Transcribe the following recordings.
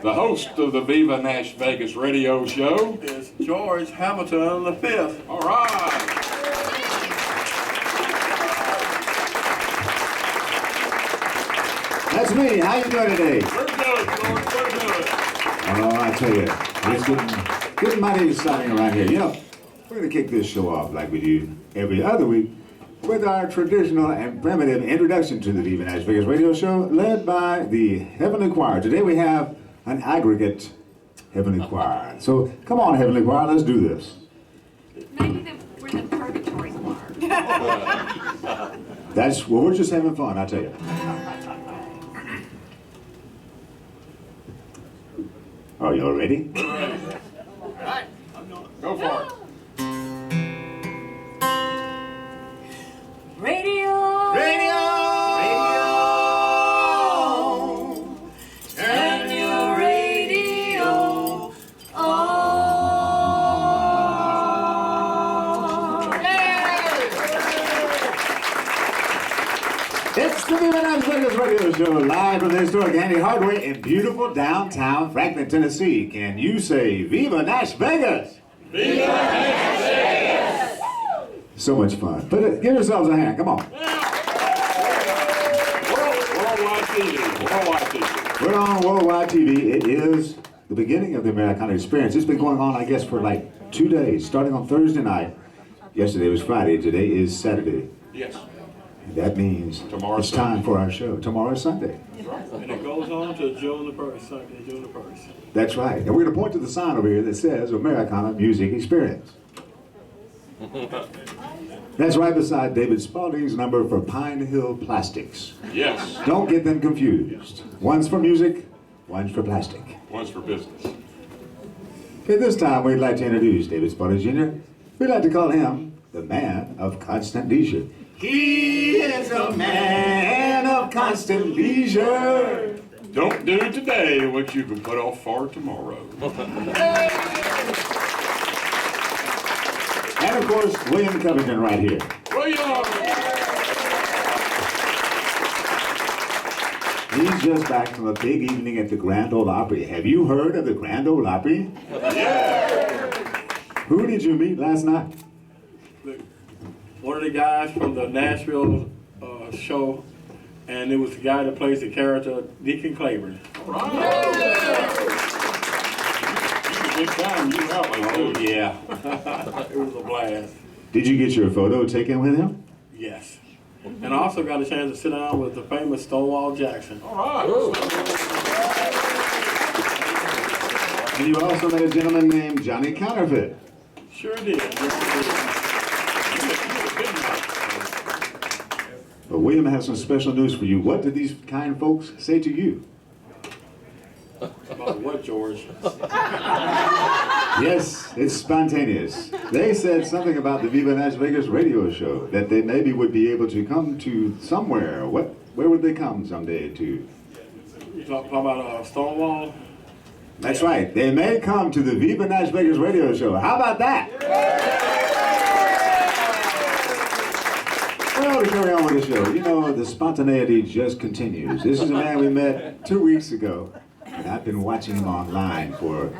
The host of the Viva NashVegas radio show is George Hamilton the Fifth. All right. That's me. How you doing today? Pretty good, George. Pretty good. Oh, I tell you, it's getting mighty exciting around here. You know, we're going to kick this show off like we do every other week with our traditional and primitive introduction to the Viva NashVegas radio show, led by the Heavenly Choir. Today we have an aggregate Heavenly Choir. So come on, Heavenly Choir, let's do this. Maybe we're the purgatory choir. Well, we're just having fun, I tell you. Are y'all ready? All right. Go for it. Radio. Radio! Turn your radio on. It's the Viva NashVegas radio show, live from the historic Andy Hardway in beautiful downtown Franklin, Tennessee. Can you say Viva NashVegas? Viva NashVegas! So much fun. Give yourselves a hand, come on. Worldwide TV. Worldwide TV. We're on Worldwide TV. It is the beginning of the Americana experience. It's been going on, I guess, for like 2 days, starting on Thursday night. Yesterday was Friday, today is Saturday. Yes. And that means Tomorrow's it's time for our show. Tomorrow is Sunday. And it goes on to June the 1st, Sunday, June the 1st. That's right. And we're going to point to the sign over here that says Americana Music Experience. That's right beside David Spaulding's number for Pine Hill Plastics. Yes. Don't get them confused. One's for music, one's for plastic. One's for business. At this time, we'd like to introduce David Spaulding Jr. We'd like to call him the man of constant leisure. He is a man of constant leisure. Don't do today what you can put off for tomorrow. And of course, William Covington right here. William! He's just back from a big evening at the Grand Ole Opry. Have you heard of the Grand Ole Opry? Yeah! Who did you meet last night? One of the guys from the Nashville show, and it was the guy that plays the character Deacon Claiborne. Right. Big time, you out like Oh yeah, it was a blast. Did you get your photo taken with him? Yes, and I also got a chance to sit down with the famous Stonewall Jackson. All right. And you also met a gentleman named Johnny Counterfeit. Sure did. But William has some special news for you. What did these kind folks say to you? About what, George? Yes, it's spontaneous. They said something about the Viva NashVegas radio show, that they maybe would be able to come to somewhere. Where would they come someday to? You talking about Stonewall? That's right. They may come to the Viva NashVegas radio show. How about that? Well, to carry on with the show, you know, the spontaneity just continues. This is a man we met 2 weeks ago, and I've been watching him online for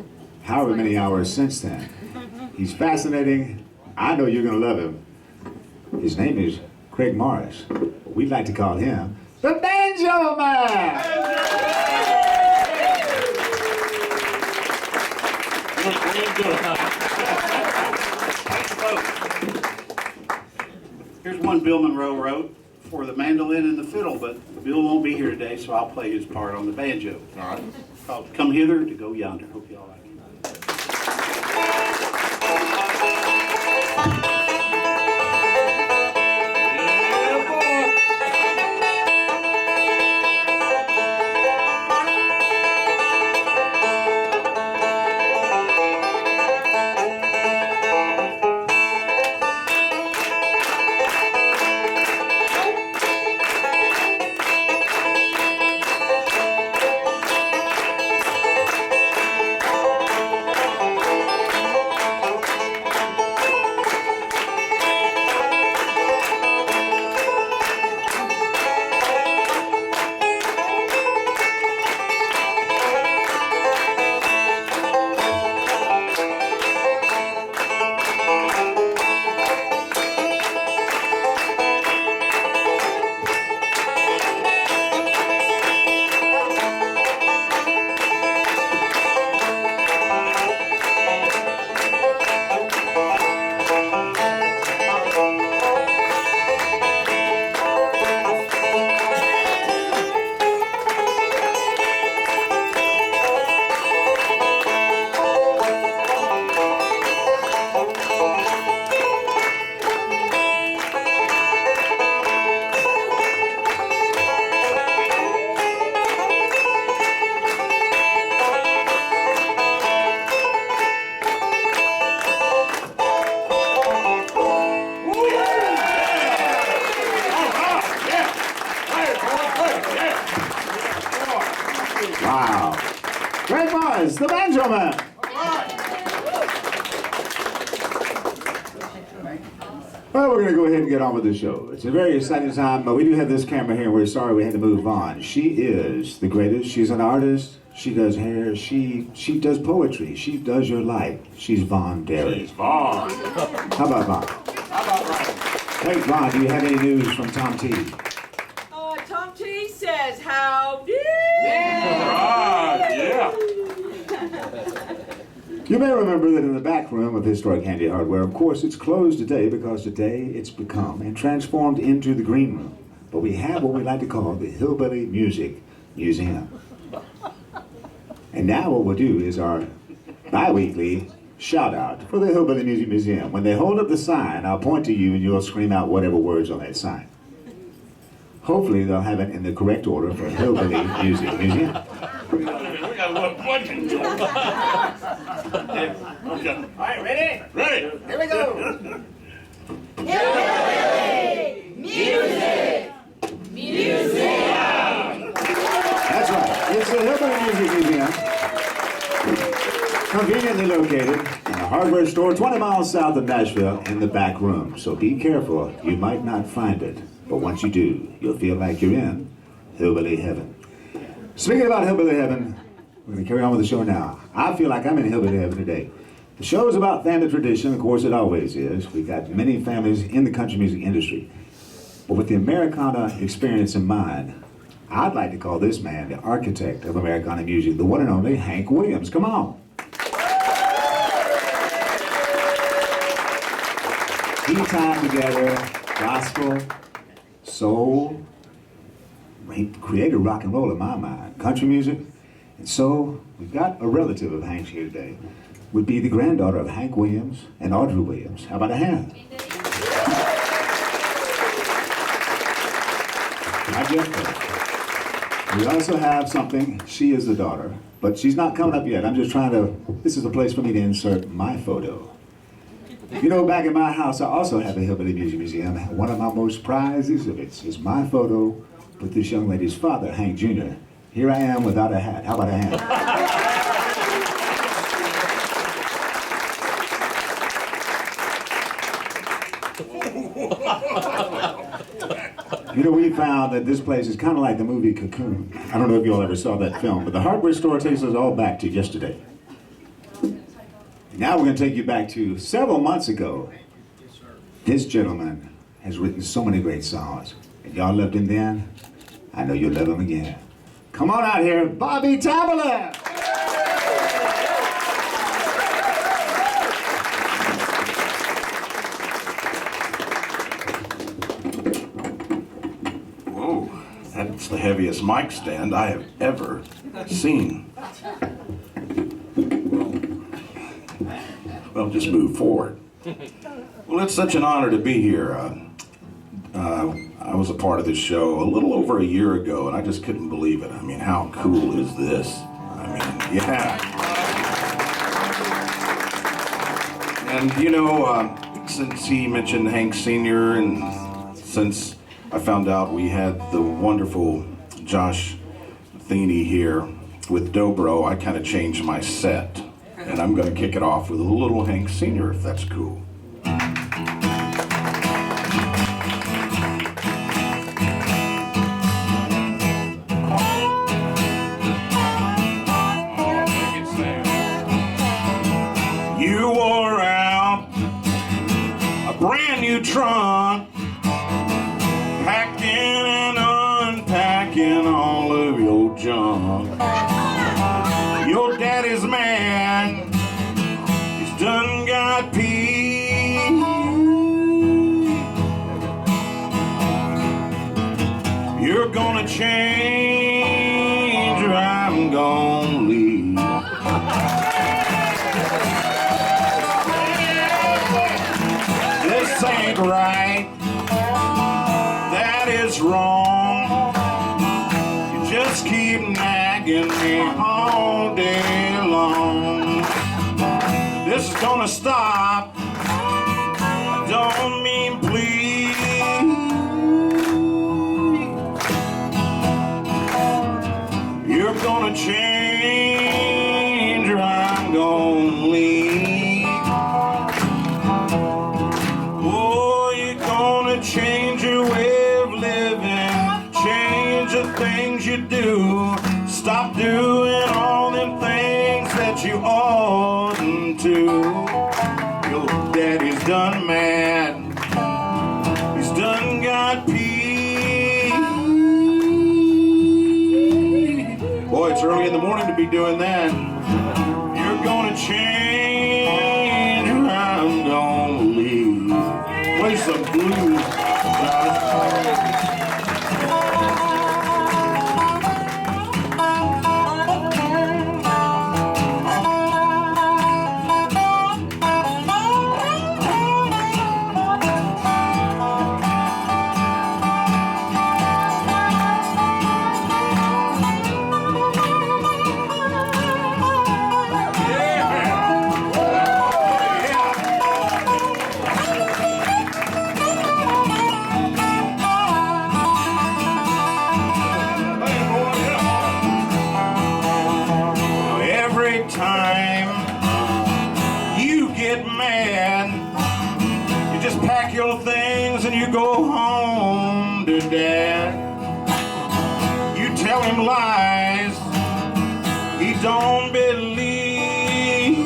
however many hours since then. He's fascinating. I know you're going to love him. His name is Craig Morris. We'd like to call him the Banjo Man! Here's one Bill Monroe wrote for the mandolin and the fiddle, but Bill won't be here today, so I'll play his part on the banjo. All right. Called Come Hither to Go Yonder. Hope you all like it. Great boys, the Banjo Man. Well, we're going to go ahead and get on with the show. It's a very exciting time, but we do have this camera here, and we're sorry we had to move on. She is the greatest. She's an artist. She does hair. She does poetry. She does your life. She's Von Derry. She's Vaughn. How about Von? How about right? Hey, Von, do you have any news from Tom T? Tom T says, howdy! Right, yeah. You may remember that in the back room of Historic Handy Hardware, of course, it's closed today because today it's become and transformed into the green room. But we have what we like to call the Hillbilly Music Museum. And now what we'll do is our bi-weekly shout out for the Hillbilly Music Museum. When they hold up the sign, I'll point to you and you'll scream out whatever words on that sign. Hopefully they'll have it in the correct order for Hillbilly Music Museum. We got a little punching, George. Okay. All right, ready? Ready? Here we go. Hillbilly music museum. That's right. It's the Hillbilly Music Museum. Conveniently located in a hardware store 20 miles south of Nashville in the back room. So be careful, you might not find it. But once you do, you'll feel like you're in Hillbilly Heaven. Speaking about Hillbilly Heaven, we're going to carry on with the show now. I feel like I'm in Hillbilly Heaven today. The show is about family tradition, of course it always is. We've got many families in the country music industry. But with the Americana experience in mind, I'd like to call this man the architect of Americana music, the one and only Hank Williams. Come on. He tied together gospel, soul, he created rock and roll in my mind, country music. And so we've got a relative of Hank's here today. Would be the granddaughter of Hank Williams and Audrey Williams. How about a hand? Not just her. We also have something, she is the daughter, but she's not coming up yet. I'm just trying to, this is a place for me to insert my photo. You know, back in my house, I also have a Hillbilly Music Museum. One of my most prized exhibits is my photo with this young lady's father, Hank Jr. Here I am without a hat. How about a hand? You know, we found that this place is kind of like the movie Cocoon. I don't know if you all ever saw that film, but the hardware store takes us all back to yesterday. Now we're going to take you back to several months ago. This gentleman has written so many great songs. And y'all loved him then, I know you'll love him again. Come on out here, Bobby Tomberlin! Whoa, that's the heaviest mic stand I have ever seen. Well, just move forward. Well, it's such an honor to be here. I was a part of this show a little over a year ago, and I just couldn't believe it. I mean, how cool is this? I mean, yeah. And, you know, since he mentioned Hank Sr., and since I found out we had the wonderful Josh Theney here with Dobro, I kind of changed my set. And I'm going to kick it off with a little Hank Sr., if that's cool. You wore out a brand new trunk, packing and unpacking all of your junk. Your daddy's man, he's done got peace. You're gonna change or I'm gonna leave. This ain't right, that is wrong. You just keep nagging me all day long. This is gonna stop, I don't mean please. You're gonna change gonna leave. Oh, you're gonna change your way of living, change the things you do, stop doing all them things that you oughtn't to. Your daddy's done mad, he's done got peace. Boy, it's early in the morning to be doing that. You're gonna change, or I'm gonna leave. Play some blues, go home to Dad. You tell him lies he don't believe.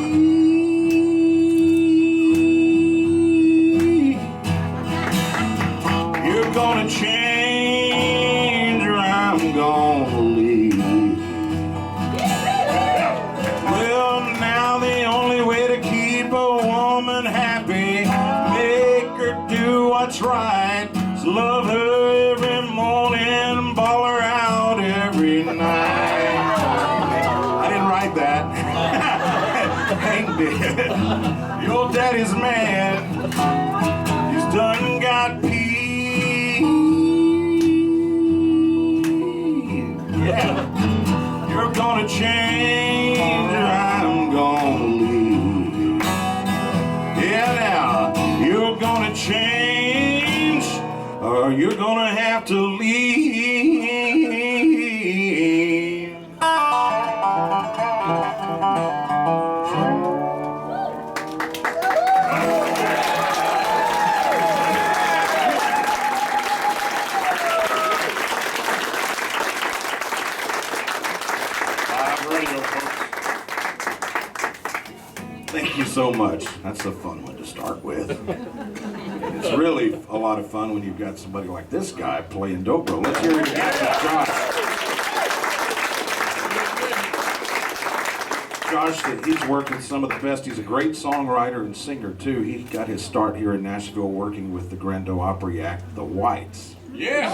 You're gonna change or I'm gonna leave. Well, now the only way to keep a woman happy, make her do what's right, love her every morning, ball her out every night. I didn't write that. Hank did. Your daddy's mad, he's done got peace. Yeah, you're gonna change or I'm gonna leave. Yeah, now, you're gonna change or you're gonna have to leave. Live radio, folks. Thank you so much. That's a fun one to start with. It's really a lot of fun when you've got somebody like this guy playing dobro. Let's hear it again for Josh. Josh, he's worked with some of the best. He's a great songwriter and singer, too. He got his start here in Nashville working with the Grand Ole Opry act, the Whites. Yeah.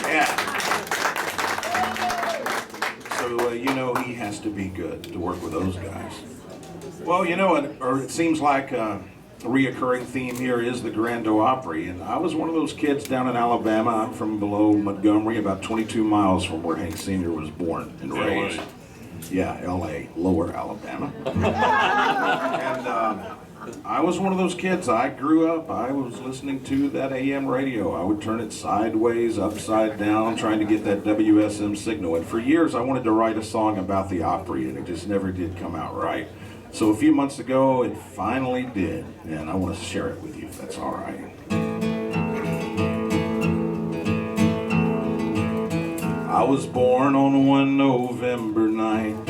Yeah. So, you know, he has to be good to work with those guys. Well, you know, it seems like a reoccurring theme here is the Grand Ole Opry, and I was one of those kids down in Alabama. I'm from below Montgomery, about 22 miles from where Hank Sr. was born and raised. Yeah, L.A., lower Alabama. And I was one of those kids. I grew up, I was listening to that AM radio. I would turn it sideways, upside down, trying to get that WSM signal. And for years, I wanted to write a song about the Opry, and it just never did come out right. So a few months ago, it finally did, and I want to share it with you, if that's all right. I was born on one November night,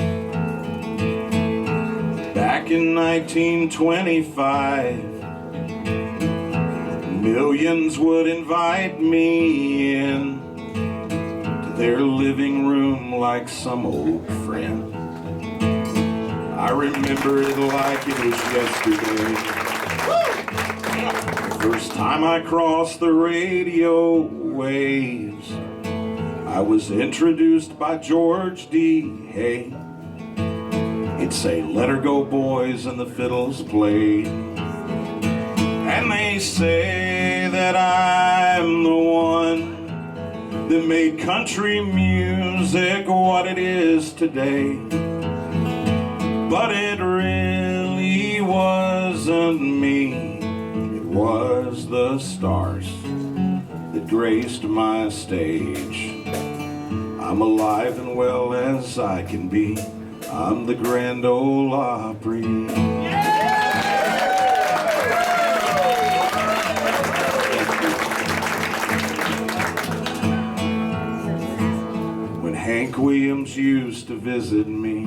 back in 1925. Millions would invite me in to their living room like some old friend. I remember it like it was yesterday. The first time I crossed the radio waves, I was introduced by George D. Hay. He'd say, "Let her go, boys," and the fiddles played. And they say that I'm the one that made country music what it is today. But it really wasn't me, it was the stars that graced my stage. I'm alive and well as I can be, I'm the Grand Ole Opry. When Hank Williams used to visit me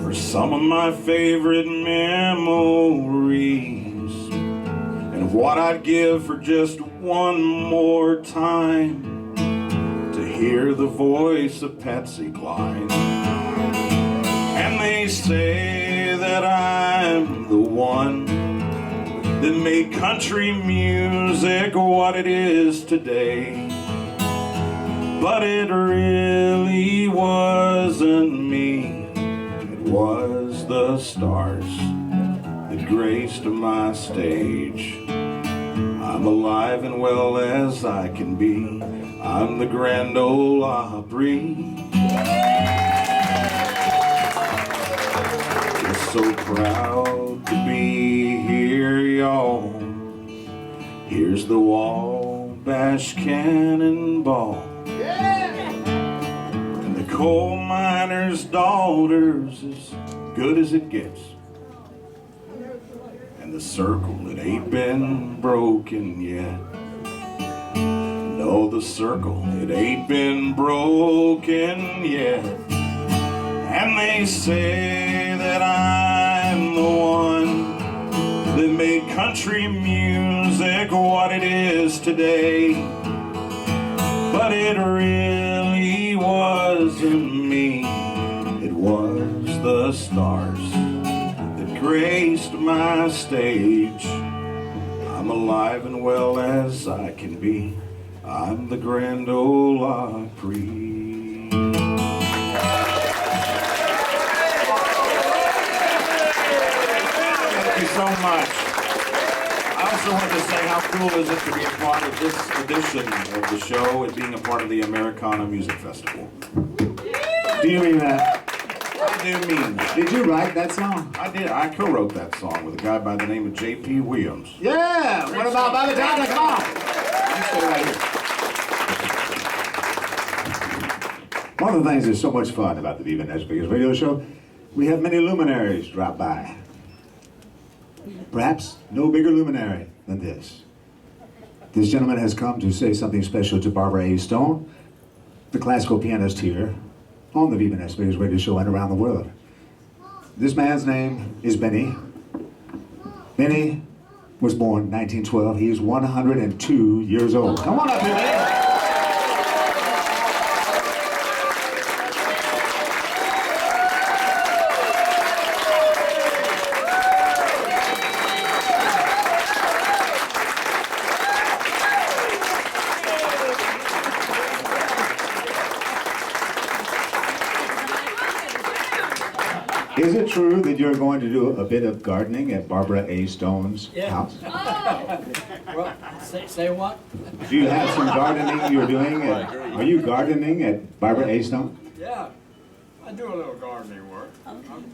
for some of my favorite memories, and what I'd give for just one more time to hear the voice of Patsy Cline. And they say that I'm the one that made country music what it is today, but it really wasn't me. It was the stars that graced my stage. I'm alive and well as I can be. I'm the Grand Ole Opry. Just so proud to be here, y'all. Here's the Wabash Cannonball. And the coal miner's daughter's as good as it gets. And the circle that ain't been broken yet. No, the circle, it ain't been broken yet. And they say that I'm the one that made country music what it is today, but it really wasn't me. It was the stars that graced my stage. I'm alive and well as I can be. I'm the Grand Ole Opry. Thank you so much. I also want to say how cool is it to be a part of this edition of the show and being a part of the Americana Music Festival. Do you mean that? I do mean that. Did you write that song? I did. I co-wrote that song with a guy by the name of J.P. Williams. Yeah! What about by the time to come on? You stay right here. One of the things that's so much fun about the Viva NashVegas radio show, we have many luminaries drop by. Perhaps no bigger luminary than this. This gentleman has come to say something special to Barbara A. Stone, the classical pianist here on the Viva NashVegas radio show and around the world. This man's name is Benny. Benny was born in 1912. He is 102 years old. Come on up here, Benny. Is it true that you're going to do a bit of gardening at Barbara A. Stone's house? Well, say what? Do you have some gardening you're doing? Are you gardening at Barbara A. Stone? Yeah, I do a little gardening work.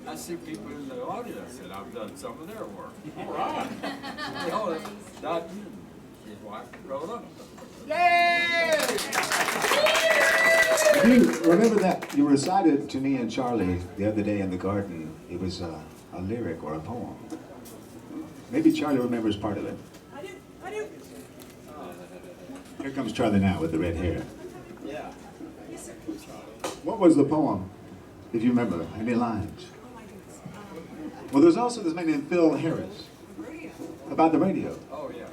I see people in the audience and I've done some of their work. All right. You know, Dutton and his wife wrote up. Do you remember that you recited to me and Charlie the other day in the garden? It was a lyric or a poem. Maybe Charlie remembers part of it. I do. Here comes Charlie now with the red hair. Yeah. What was the poem, if you remember? Any lines? Well, there's also this man named Phil Harris. About the radio. Oh, yeah.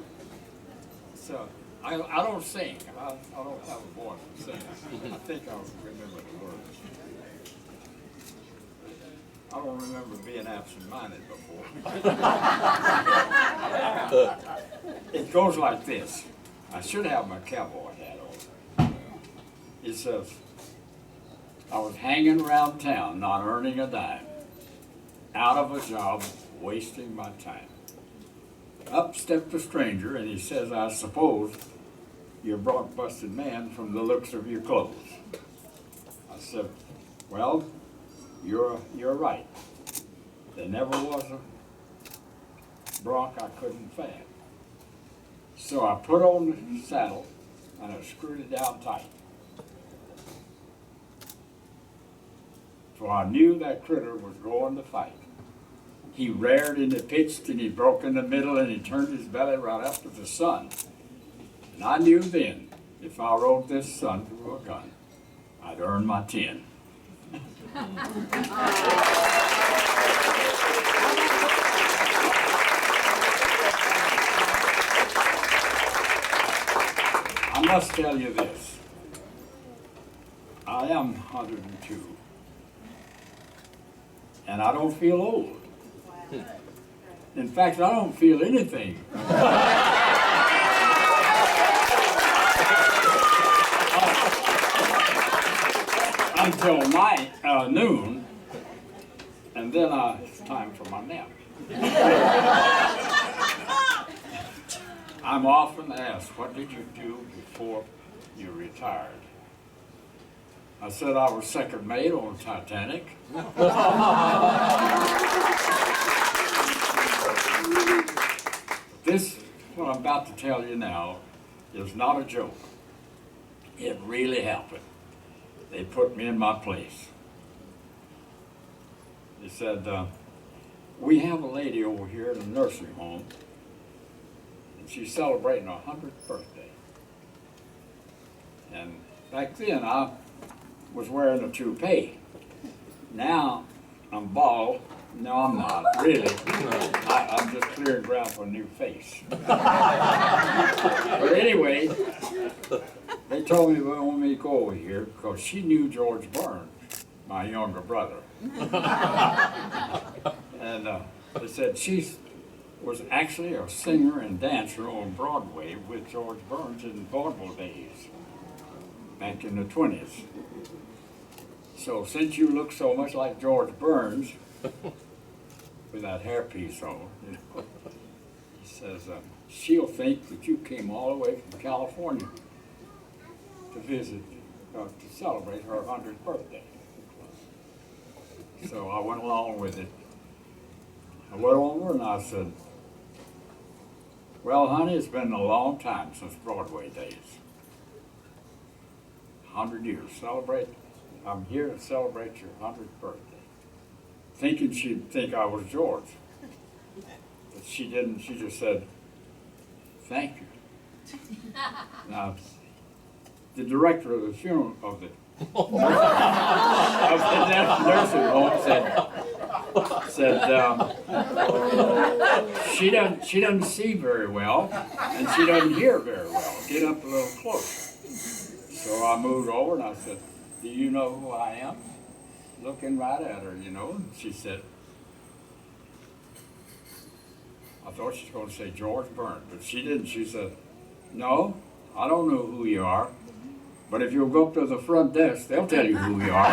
So, I don't sing. I don't have a voice to sing. I think I'll remember the words. I don't remember being absent-minded before. It goes like this. I should have my cowboy hat on. It says, I was hanging around town, not earning a dime, out of a job, wasting my time. Up stepped a stranger, and he says, I suppose you're a bronc-busted man from the looks of your clothes. I said, well, you're right. There never was a bronc I couldn't fad. So I put on the saddle, and I screwed it down tight. So I knew that critter was going to fight. He reared and he pitched and he broke in the middle and he turned his belly right up to the sun. And I knew then, if I rode this son through a gun, I'd earn my 10. I must tell you this. I am 102. And I don't feel old. In fact, I don't feel anything. Until noon, and then it's time for my nap. I'm often asked, what did you do before you retired? I said I was second mate on Titanic. This, what I'm about to tell you now, is not a joke. It really happened. They put me in my place. They said, we have a lady over here in a nursing home, and she's celebrating her 100th birthday. And back then, I was wearing a toupee. Now, I'm bald. No, I'm not, really. I'm just clearing ground for a new face. But anyway, they told me they wanted me to go over here because she knew George Burns, my younger brother. And they said she was actually a singer and dancer on Broadway with George Burns in vaudeville days, back in the 20s. So since you look so much like George Burns, with that hairpiece on, you know, he says, she'll think that you came all the way from California to visit, to celebrate her 100th birthday. So I went along with it. I went over and I said, well, honey, it's been a long time since Broadway days. 100 years. I'm here to celebrate your 100th birthday. Thinking she'd think I was George. But she didn't. She just said, thank you. Now, the director of the funeral of the nursing home said she doesn't see very well and she doesn't hear very well. Get up a little closer. So I moved over and I said, do you know who I am? Looking right at her, you know, and she said, I thought she was going to say George Burns, but she didn't. She said, no, I don't know who you are, but if you'll go up to the front desk, they'll tell you who you are.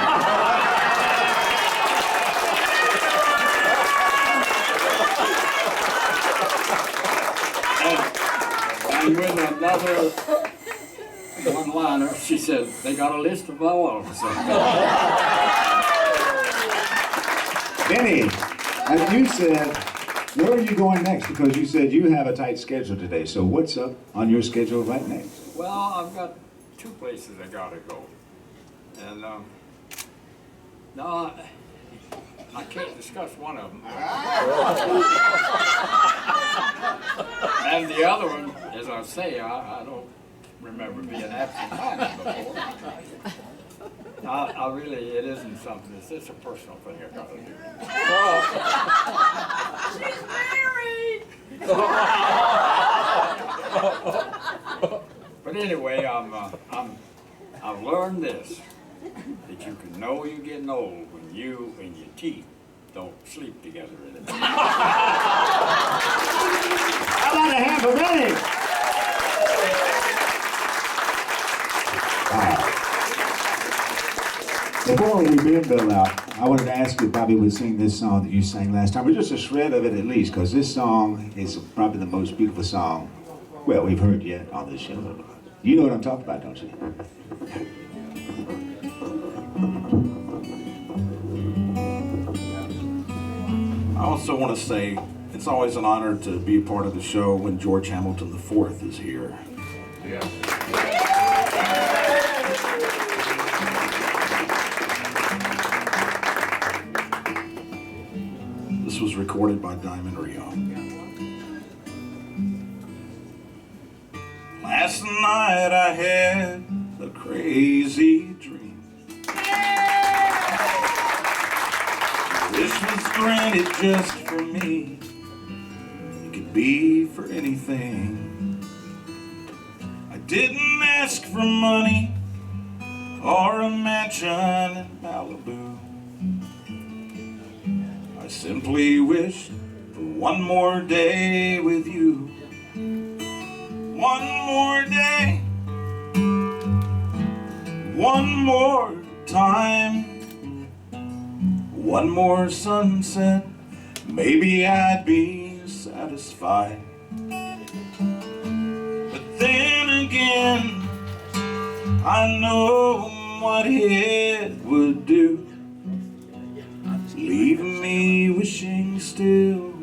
and with another one-liner, she said, they got a list of all of us. Benny, as you said, where are you going next? Because you said you have a tight schedule today. So what's up on your schedule right next? Well, I've got 2 places I gotta go. And no, I can't discuss one of them. And the other one, as I say, I don't remember being absent-minded before. I really, it isn't something, it's a personal thing I gotta do. She's married! But anyway, I've learned this, that you can know you're getting old when you and your teeth don't sleep together anymore. How about a hand for Benny? Before we bid Bill out, I wanted to ask you if Bobby would sing this song that you sang last time, or just a shred of it at least, because this song is probably the most beautiful song, well, we've heard yet on this show. You know what I'm talking about, don't you? I also want to say it's always an honor to be a part of the show when George Hamilton IV is here. Yeah. This was recorded by Diamond Rio. Last night I had a crazy dream. This was granted just for me. It could be for anything. I didn't ask for money or a mansion in Malibu. I simply wished for one more day with you. One more day, one more time, one more sunset, maybe I'd be satisfied. But then again, I know what it would do, leave me wishing still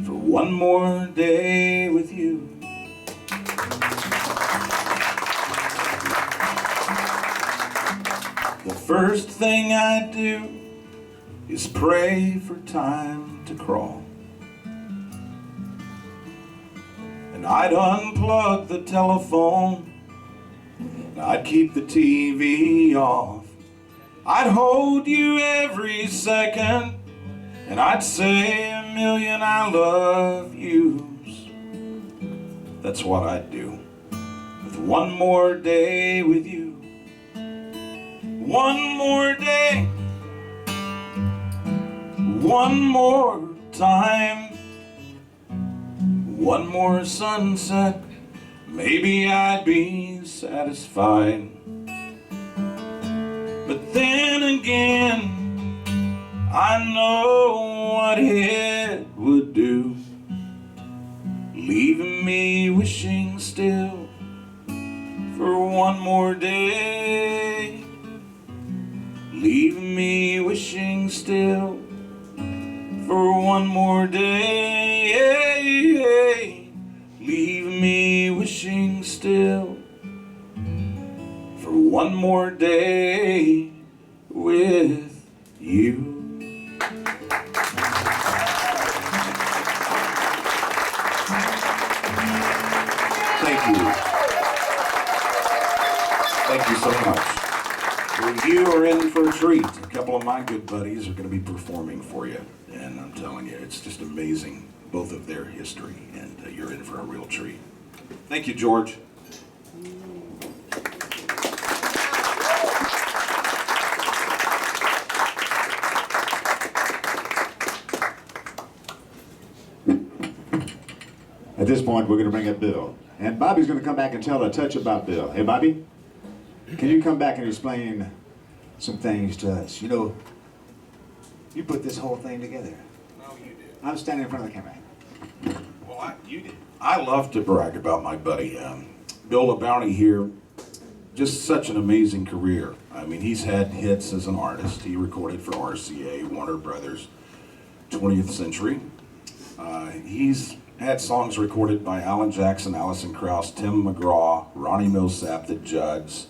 for one more day with you. The first thing I do is pray for time to crawl. And I'd unplug the telephone, and I'd keep the TV off. I'd hold you every second, and I'd say a million I love yous. That's what I'd do with one more day with you. One more day, one more time, one more sunset, maybe I'd be satisfied. But then again, I know what it would do, leaving me wishing still for one more day. Leave me wishing still for one more day. Leave me wishing still for one more day with you. Thank you. Thank you so much. Well, you are in for a treat. A couple of my good buddies are going to be performing for you. And I'm telling you, it's just amazing, both of their history, and you're in for a real treat. Thank you, George. At this point, we're going to bring up Bill. And Bobby's going to come back and tell a touch about Bill. Hey, Bobby, can you come back and explain some things to us? You know, you put this whole thing together. No, you did. I'm standing in front of the camera. Well, you did. I love to brag about my buddy, Bill LaBounty here. Just such an amazing career. I mean, he's had hits as an artist. He recorded for RCA, Warner Brothers, 20th Century. He's had songs recorded by Alan Jackson, Alison Krauss, Tim McGraw, Ronnie Millsap, The Judds.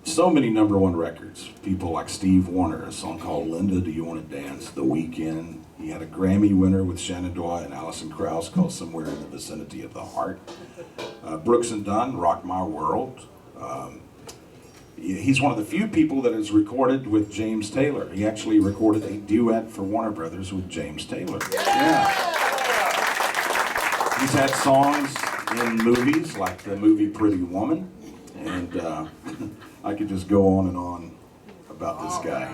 So many #1 records. People like Steve Wariner, a song called Linda, Do You Want to Dance? The Weeknd. He had a Grammy winner with Shenandoah and Alison Krauss called Somewhere in the Vicinity of the Heart. Brooks and Dunn, Rock My World. He's one of the few people that has recorded with James Taylor. He actually recorded a duet for Warner Brothers with James Taylor. Yeah. He's had songs in movies like the movie Pretty Woman, and I could just go on and on about this guy.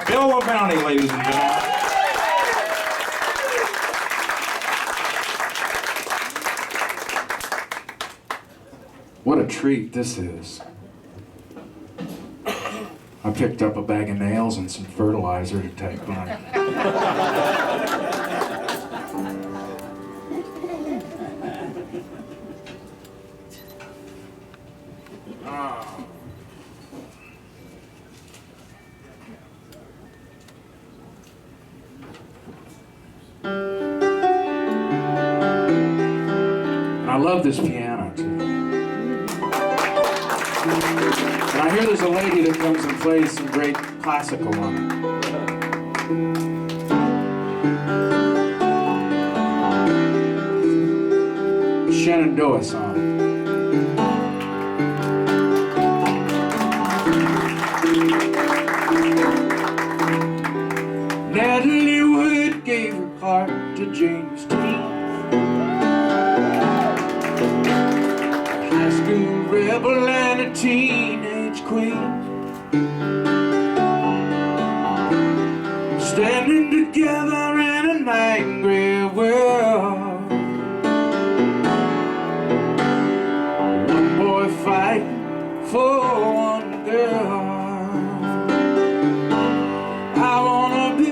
Bill LaBounty, ladies and gentlemen. What a treat this is. I picked up a bag of nails and some fertilizer to take on it. And I love this piano too. And I hear there's a lady that comes and plays some great classical on it. Shenandoah song. Natalie Wood gave her heart to James T. High school rebel and a teenage queen, standing together in an angry world. One boy fighting for one girl. I wanna be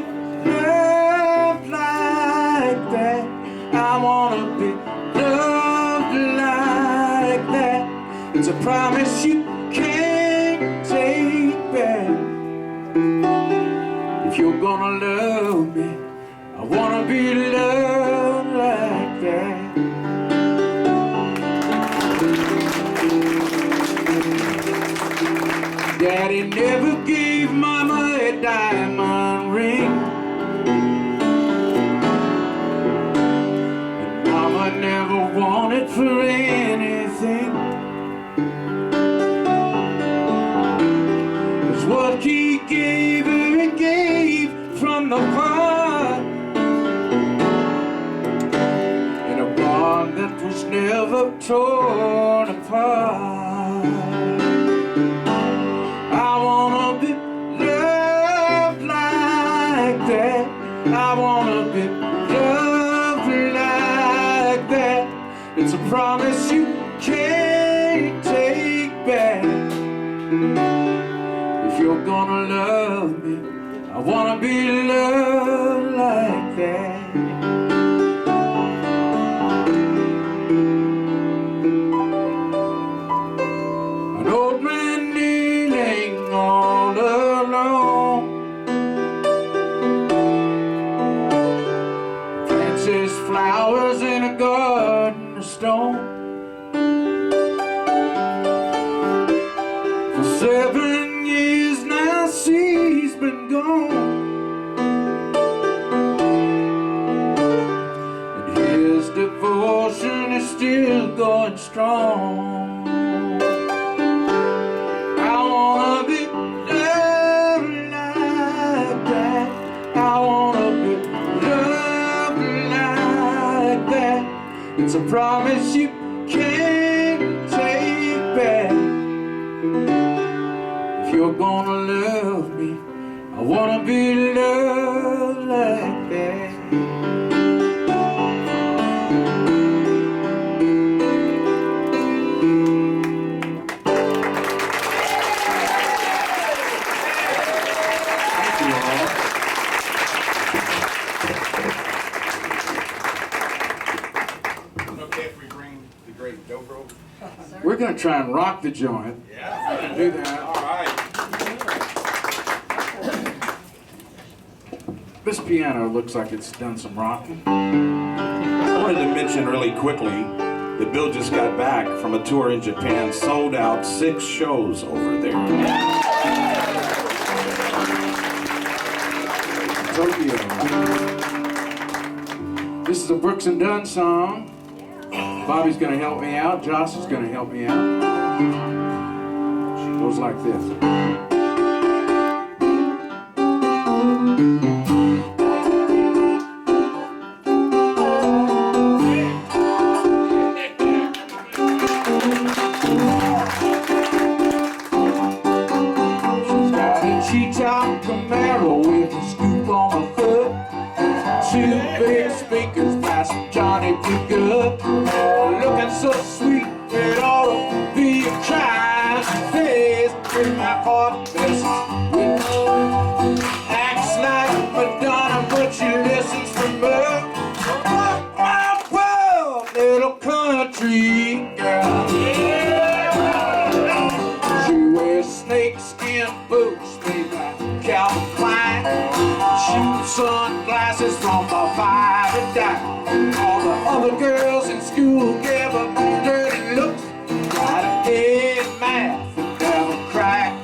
loved like that. I wanna be loved like that. It's a promise you can't take back. If you're gonna love me, I wanna be loved like that. Daddy never gave Mama a diamond ring, and Mama never wanted for anything. 'Cause what he gave her, he gave from the heart, in a bond that was never torn apart. I wanna be loved like that. I wanna be loved like that. It's a promise you can't take back. If you're gonna love me, I wanna be loved like that. An old man kneeling all alone, plants his flowers in a garden of stone. For 7 years now she's been gone, and his devotion is still going strong. I wanna be loved like that. I wanna be loved like that. It's a promise you can't take back. If you're gonna love me, I wanna be loved like that. Thank you all. Okay, if we bring the great dobro. We're gonna try and rock the joint. Yeah. Do that. All right. This piano looks like it's done some rocking. I wanted to mention really quickly that Bill just got back from a tour in Japan, sold out 6 shows over there. Tokyo. This is a Brooks and Dunn song. Bobby's gonna help me out. Josh is gonna help me out. It goes like this. She's got a cheetah Camaro with a scoop on her foot. 2 big speakers passing Johnny B. Good. Looking so sweet, it ought to be a crime. Face with my heart messes with. Acts like Madonna, but she listens to me. Well, little country girl. She wears snakeskin boots made by Calvin Klein. Shoe sunglasses from a 5 and dime. All the other girls in school gave her dirty looks. Got an A in math and never cracked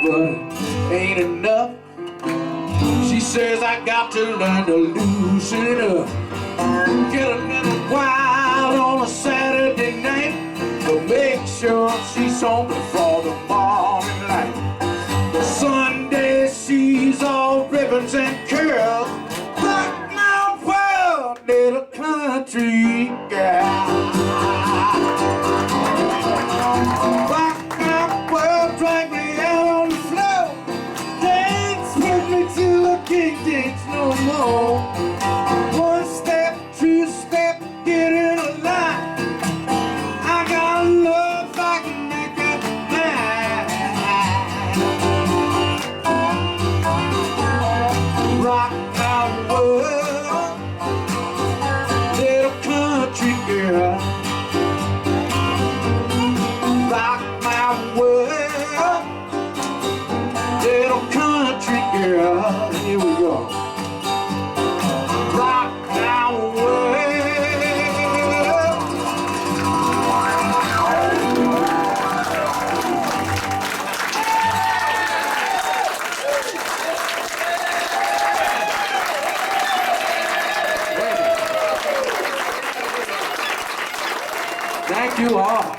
but ain't enough. She says I got to learn to loosen it up. Get a little wild on a Saturday night, but make sure she's home before the morning light. Sunday she's all ribbons and curls. Rock my world, little country girl. Rock my world, drag me out on the floor. Dance with me till I can't dance no more. One step, two step, get in a line. I got love I can make up mine. Rock my world, little country girl. Rock my world, little country girl. Here we go. Rock my world. Thank you all.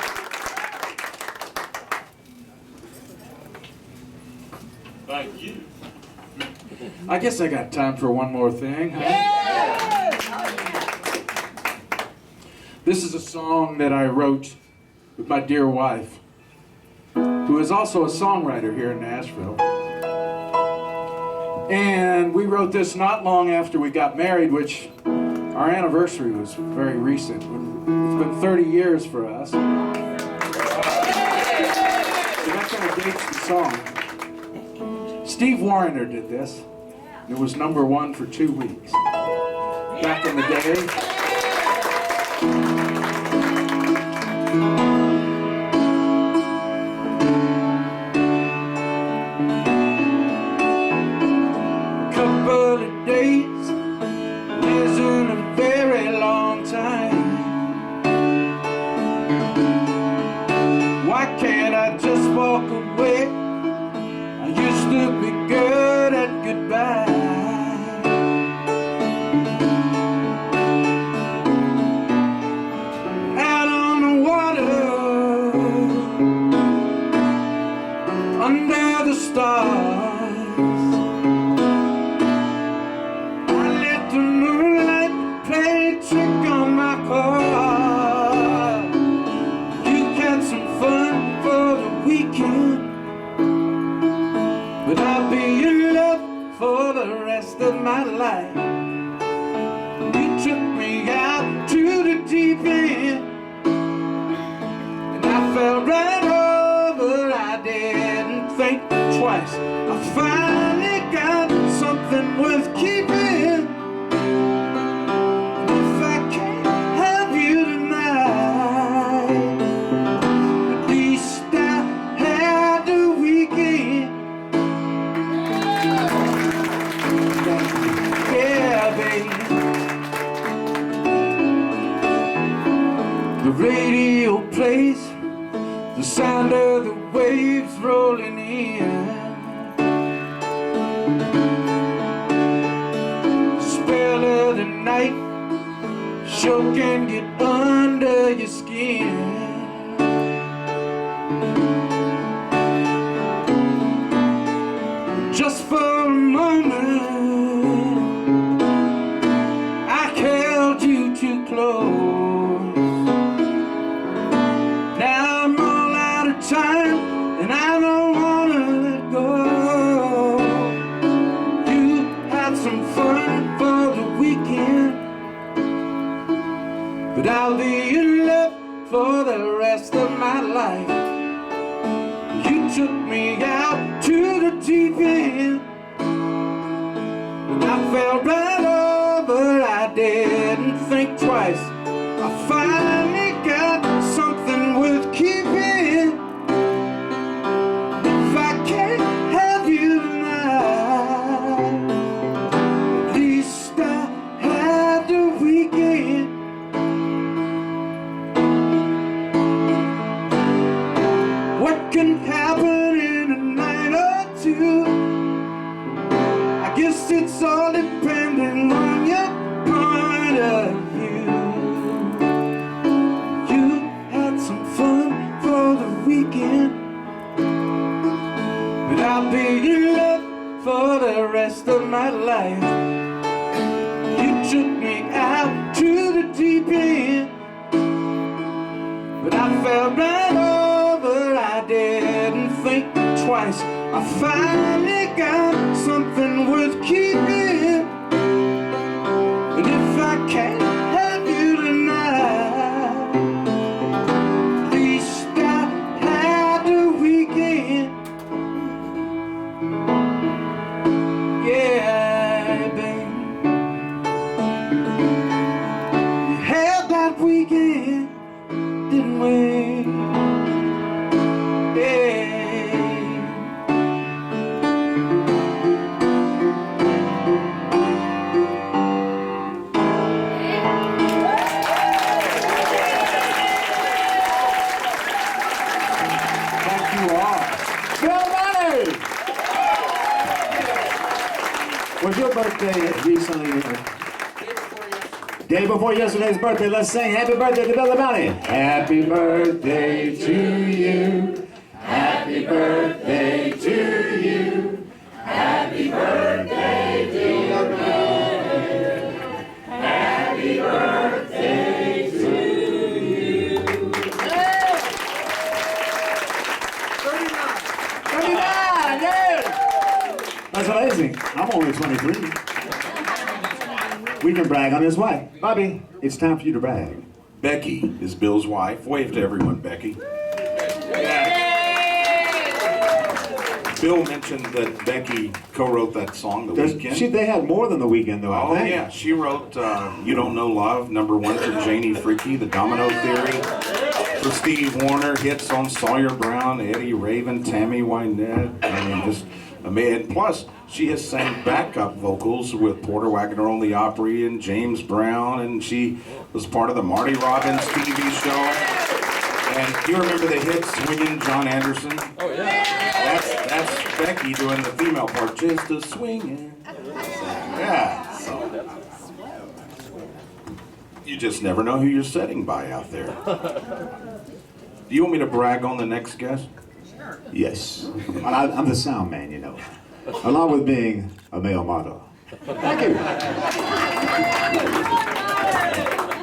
Thank you. I guess I got time for one more thing. This is a song that I wrote with my dear wife, who is also a songwriter here in Nashville. And we wrote this not long after we got married, which our anniversary was very recent. It's been 30 years for us. So that kind of dates the song. Steve Wariner did this. It was #1 for 2 weeks. Back in the day. Couple of days isn't a very long time. Why can't I just walk away? I used to be good at goodbye. Out on the water, under the stars, I let the moonlight play a trick on my car. You had some fun for the weekend, but I'll be in love for the rest of my life. You took me out to the deep end, and I fell right over. I didn't think twice. I finally got something worth keeping. If I can't have you tonight, at least I had the weekend. Yeah, baby. The radio plays the sound of the waves rolling in. The spell of the night sure can get under your skin. Just for a moment, I held you too close. Now I'm all out of time, and I don't wanna let go. You had some fun for the weekend, but I'll be in love for the rest of my life. You took me out to the deep end, and I fell right over. I didn't think twice. I finally got something worth keeping. If I can't have you tonight, at least I had the weekend. What can happen in a night of that life. You took me out to the deep end, but I fell right over. I didn't think twice. I finally got something worth keeping, and if I can't have you tonight, at least I had the weekend. Yeah, babe, we had that weekend, didn't we? Yeah. Was your birthday recently? Day before yesterday's birthday. Let's sing happy birthday to LaBounty. Happy birthday to you. Happy birthday to you. Happy birthday, dear brother. Happy birthday to you. 39, yeah. That's amazing. I'm only 23. We can brag on his wife. Bobby, it's time for you to brag. Becky is Bill's wife. Wave to everyone, Becky. Bill mentioned that Becky co-wrote that song, The Weekend. They had more than The Weekend, though, I Oh, think. yeah. She wrote You Don't Know Love, #1 for Janie Freaky, The Domino Theory. For Steve Warner, hits on Sawyer Brown, Eddie Raven, Tammy Wynette. I mean, just amazing. Plus, she has sang backup vocals with Porter Wagoner on the Opry and James Brown, and she was part of the Marty Robbins TV show. And do you remember the hit Swingin' John Anderson? Oh, yeah. That's Becky doing the female part, just a swingin'. Yeah, so. You just never know who you're sitting by out there. Do you want me to brag on the next guest? Yes. I'm the sound man, you know. Along with being a male model. Thank you.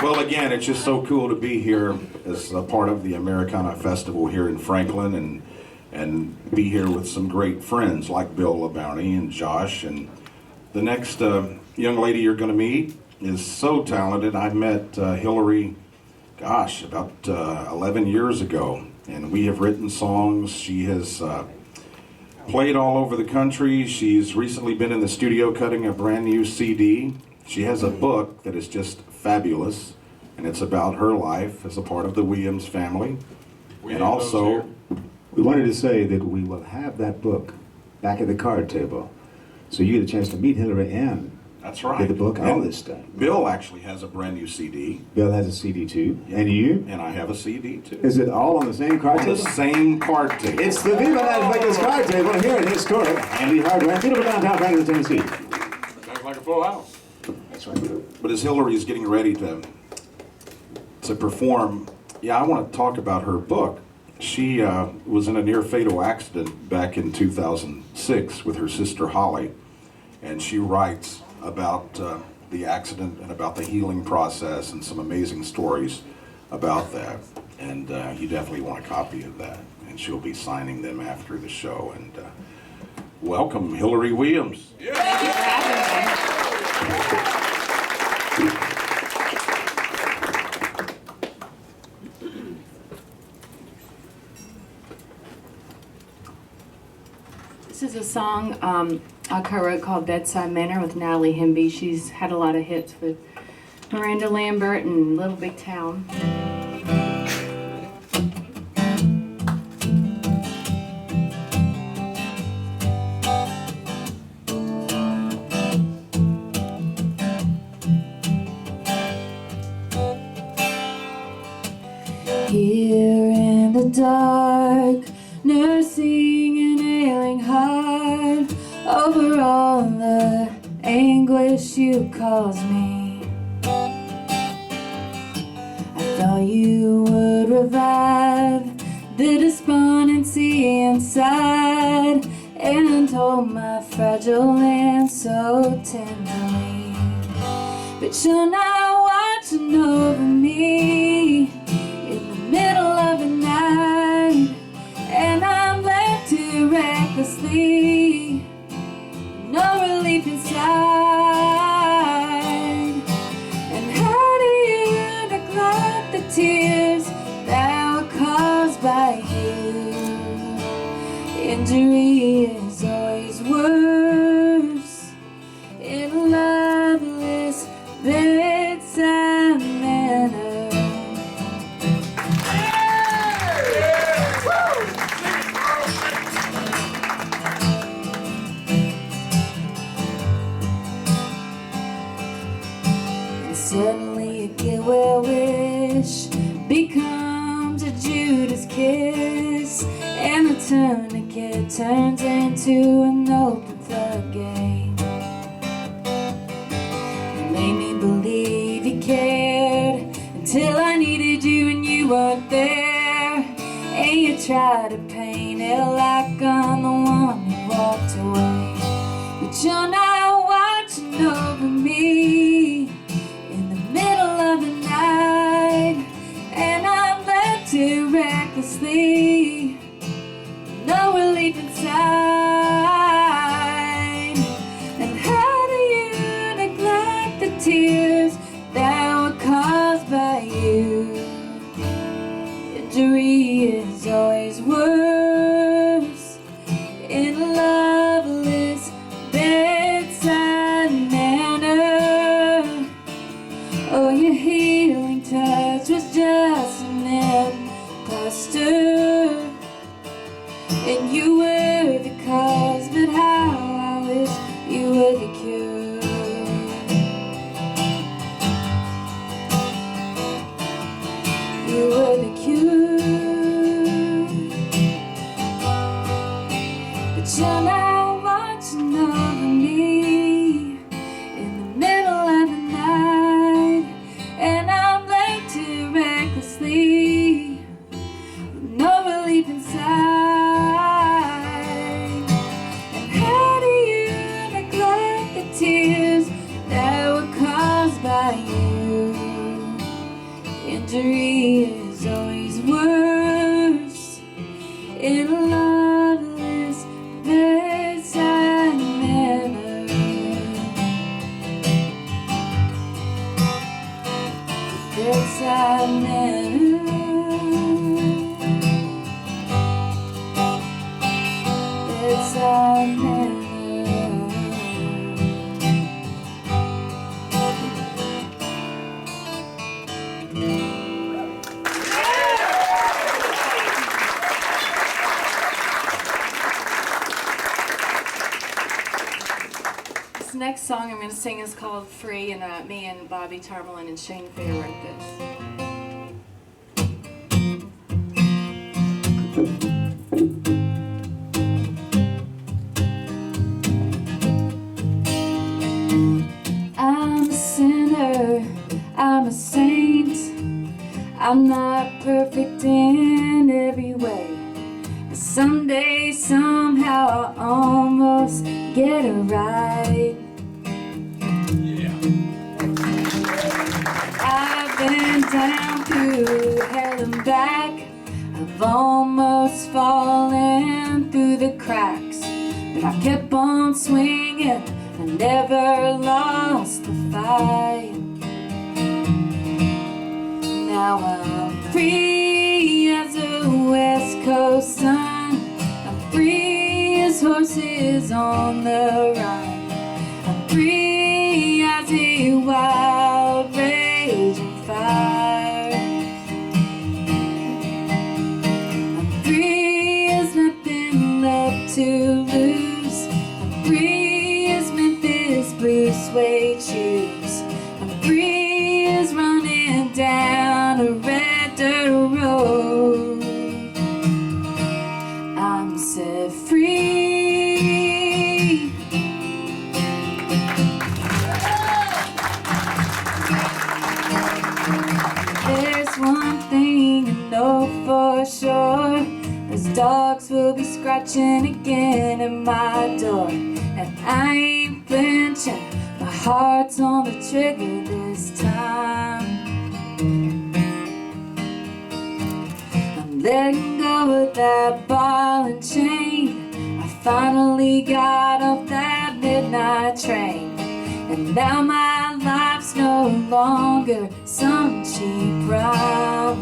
Well, again, it's just so cool to be here as a part of the Americana Festival here in Franklin and be here with some great friends like Bill LaBounty and Josh. And the next young lady you're going to meet is so talented. I met Hilary, gosh, about 11 years ago. And we have written songs. She has played all over the country. She's recently been in the studio cutting a brand new CD. She has a book that is just fabulous, and it's about her life as a part of the Williams family. And also, we wanted to say that we will have that book back at the card table, so you get a chance to meet Hilary and that's right. get the book, all And this stuff. Bill actually has a brand new CD. Bill has a CD too, and you? And I have a CD too. Is it all on the same card On table? the same card table. It's the Viva NashVegas card table here in historic Andy Hardware, beautiful downtown Franklin, Tennessee. Sounds like a full house. That's right. But as Hilary is getting ready to perform, I want to talk about her book. She was in a near-fatal accident back in 2006 with her sister Holly, and she writes about the accident and about the healing process and some amazing stories about that. And you definitely want a copy of that. And she'll be signing them after the show. And welcome, Hilary Williams. This is a song I co-wrote called Bedside Manor with Natalie Hemby. She's had a lot of hits with Miranda Lambert and Little Big Town. Here in the dark, nursing an ailing heart, over all the anguish you caused me. I thought you would revive the despondency inside and hold my fragile hand so tenderly. But you're not watching over me in the middle of the night, and I'm left here recklessly, no relief inside. And how do you neglect the tears that were caused by you? Injury is always worse in a loveless bedside manner. And suddenly a get well wish becomes a Judas kiss, and the tourniquet turns into an open floodgate. You made me believe you cared until I needed you and you weren't there, and you tried to paint it like I'm the one who walked away. But you're not watching over me in the middle of the night, and I'm left here recklessly, no relief inside. And how do you neglect the tears that were caused by you? Injury is always worse in a loveless bedside manner. Oh, your healing touch was just an imposter, and you were the cause, but how I wish you were the cure. You were the cure, but you're not watching over me in the middle of the night, and I'm left here recklessly, no relief inside. And how do you neglect the tears that were caused by you? Injury is always worse in a loveless bedside manner. Bedside manner. Bedside manner. This next song I'm going to sing is called Free, and me and Bobby Tomberlin and Shane Fair wrote this. I'm a sinner, I'm a saint, I'm not perfect in every way, but someday, somehow, I almost get it right. I've been down through hell and back, I've almost fallen through the cracks, but I kept on swinging, I never lost the fight. Now I'm free as a West Coast sun, I'm free as horses on the run, I'm free as a wild raging fire. I'm free as nothing left to lose, I'm free as Memphis blue suede shoes, I'm free as running down a red dirt road. I'm set free. dogs will be scratching again at my door, and I ain't flinching. My heart's on the trigger this time. I'm letting go of that ball and chain. I finally got off that midnight train, and now my life's no longer some cheap ride.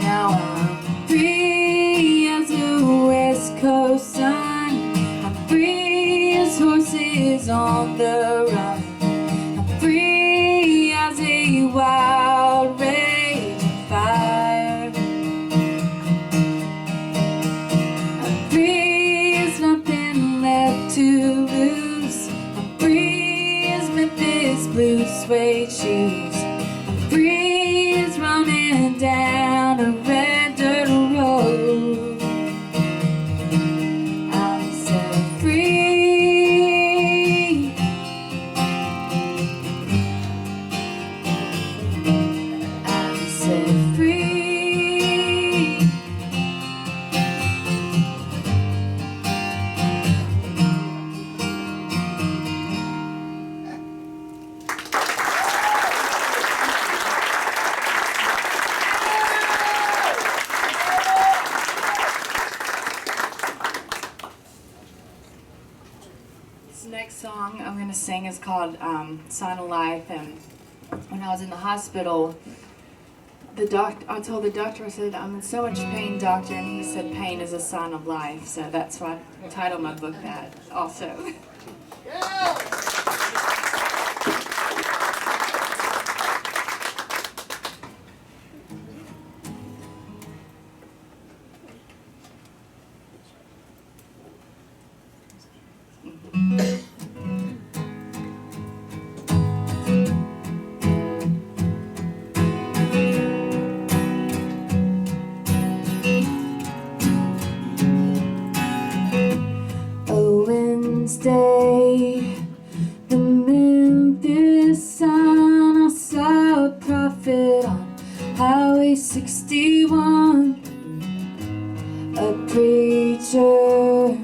Now I'm free as a West Coast sun. I'm free as horses on the run. I'm free as a wild raging fire. I'm free as nothing left to lose. I'm free as Memphis blue suede shoes. I'm free as running down a red dirt road. I'm set free. I'm set free. This next song I'm going to sing is called Sign of Life. And when I was in the hospital, I told the doctor, I said, I'm in so much pain, doctor, and he said pain is a sign of life. So that's why I titled my book that also. Wednesday, the Memphis Sun, I saw a prophet on Highway 61, a preacher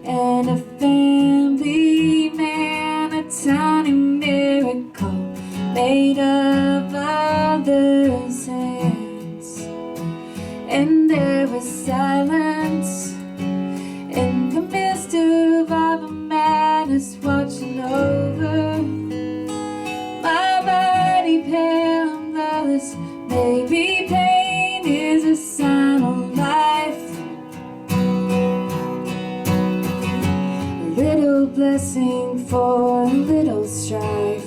and a family man, a tiny miracle made of others' hands. And there was silence in the midst of our madness, watching over my body, pale and bloodless. Maybe pain is a sign of life. A little blessing for a little strife.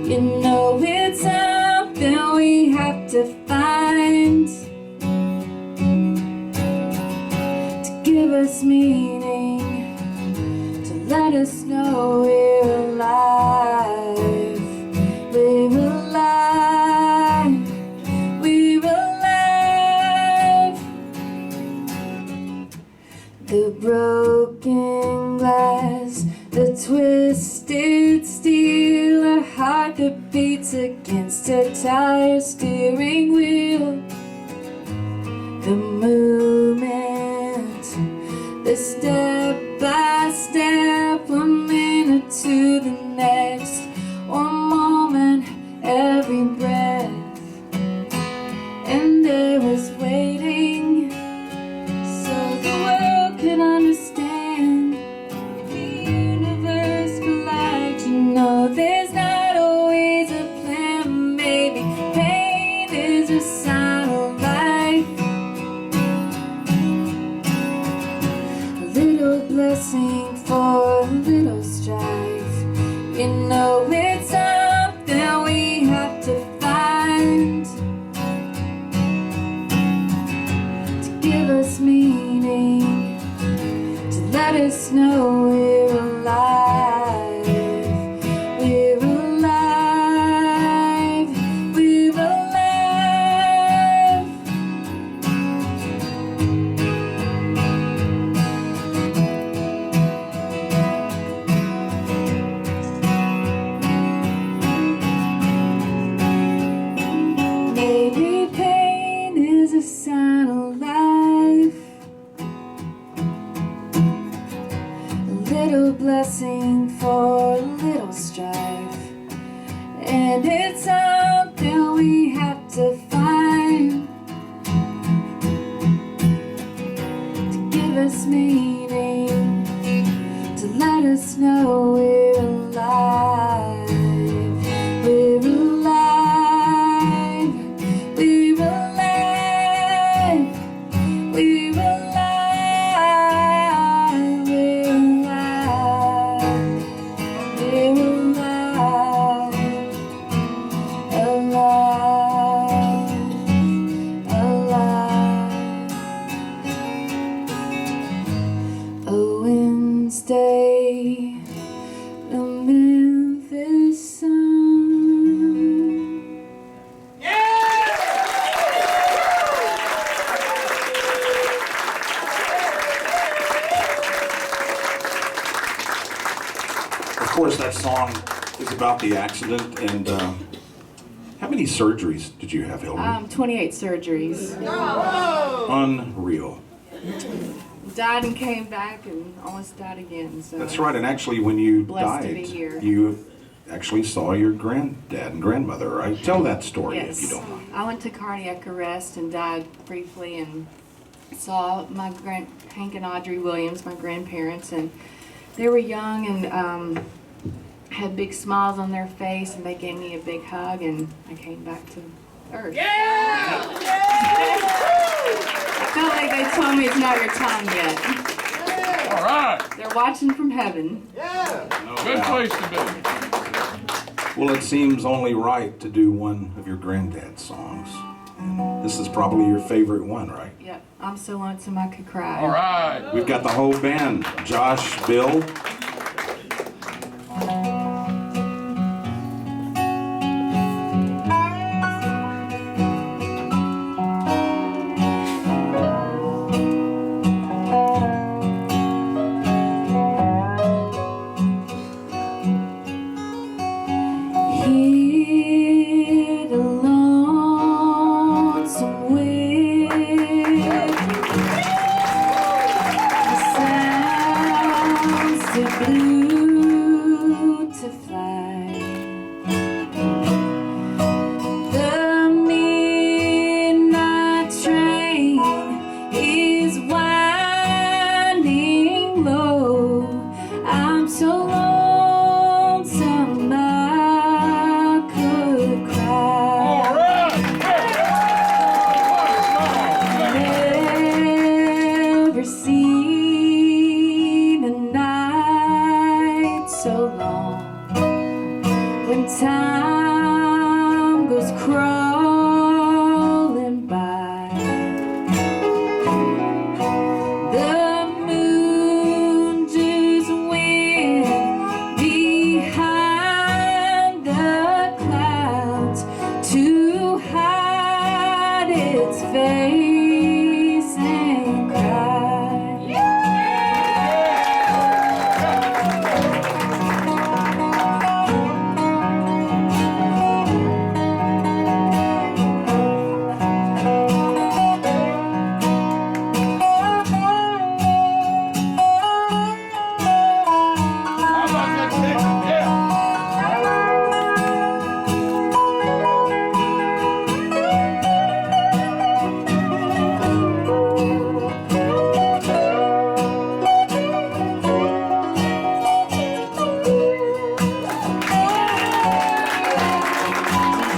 You know it's something we have to find to give us meaning, to let us know we're alive. We're alive. We're alive. The broken glass, the twisted steel, our heart that beats against a tire steering wheel. The movement, the step by step, one minute to the next, one moment, every breath. And there was waiting so the world could understand. The universe collide. You know there's not always a plan. Maybe pain is a sign of life. A little blessing for a little strife. You know it's something we have to find to give us meaning, to let us know we're alive. We're alive. We're alive. Maybe pain is a sign of life. course, that song is about the accident. And how many surgeries did you have, Hilary? 28 surgeries. Unreal. Died and came back and almost died again. So That's right. And actually, when you Blessed to died, be here. you actually saw your granddad and grandmother, right? Tell that story if you Yes, don't mind. I went to cardiac arrest and died briefly, and saw my Hank and Audrey Williams, my grandparents, and they were young and had big smiles on their face, and they gave me a big hug, and I came back to Earth. Yeah! I felt like they told me it's not your time yet. All right. They're watching from heaven. Good place to be. Well, it seems only right to do one of your granddad's songs. And this is probably your favorite one, right? Yep, I'm so lonesome I could cry. All right. We've got the whole band. Josh, Bill. Hear the lonesome wind, the sounds too blue to fly. The midnight train is winding low. I'm so lonesome I could cry. All right. Never seen a night so long when time goes crawling by. The moon just went behind the clouds to hide its face and cry. How about that chicken? Yeah.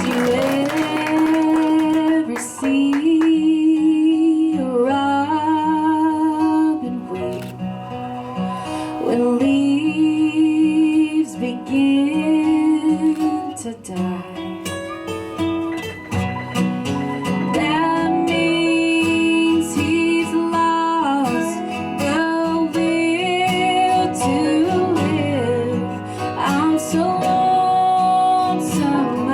Did you ever see a robin weep when leaves begin to die? That means he's lost the will to live. I'm so lonesome I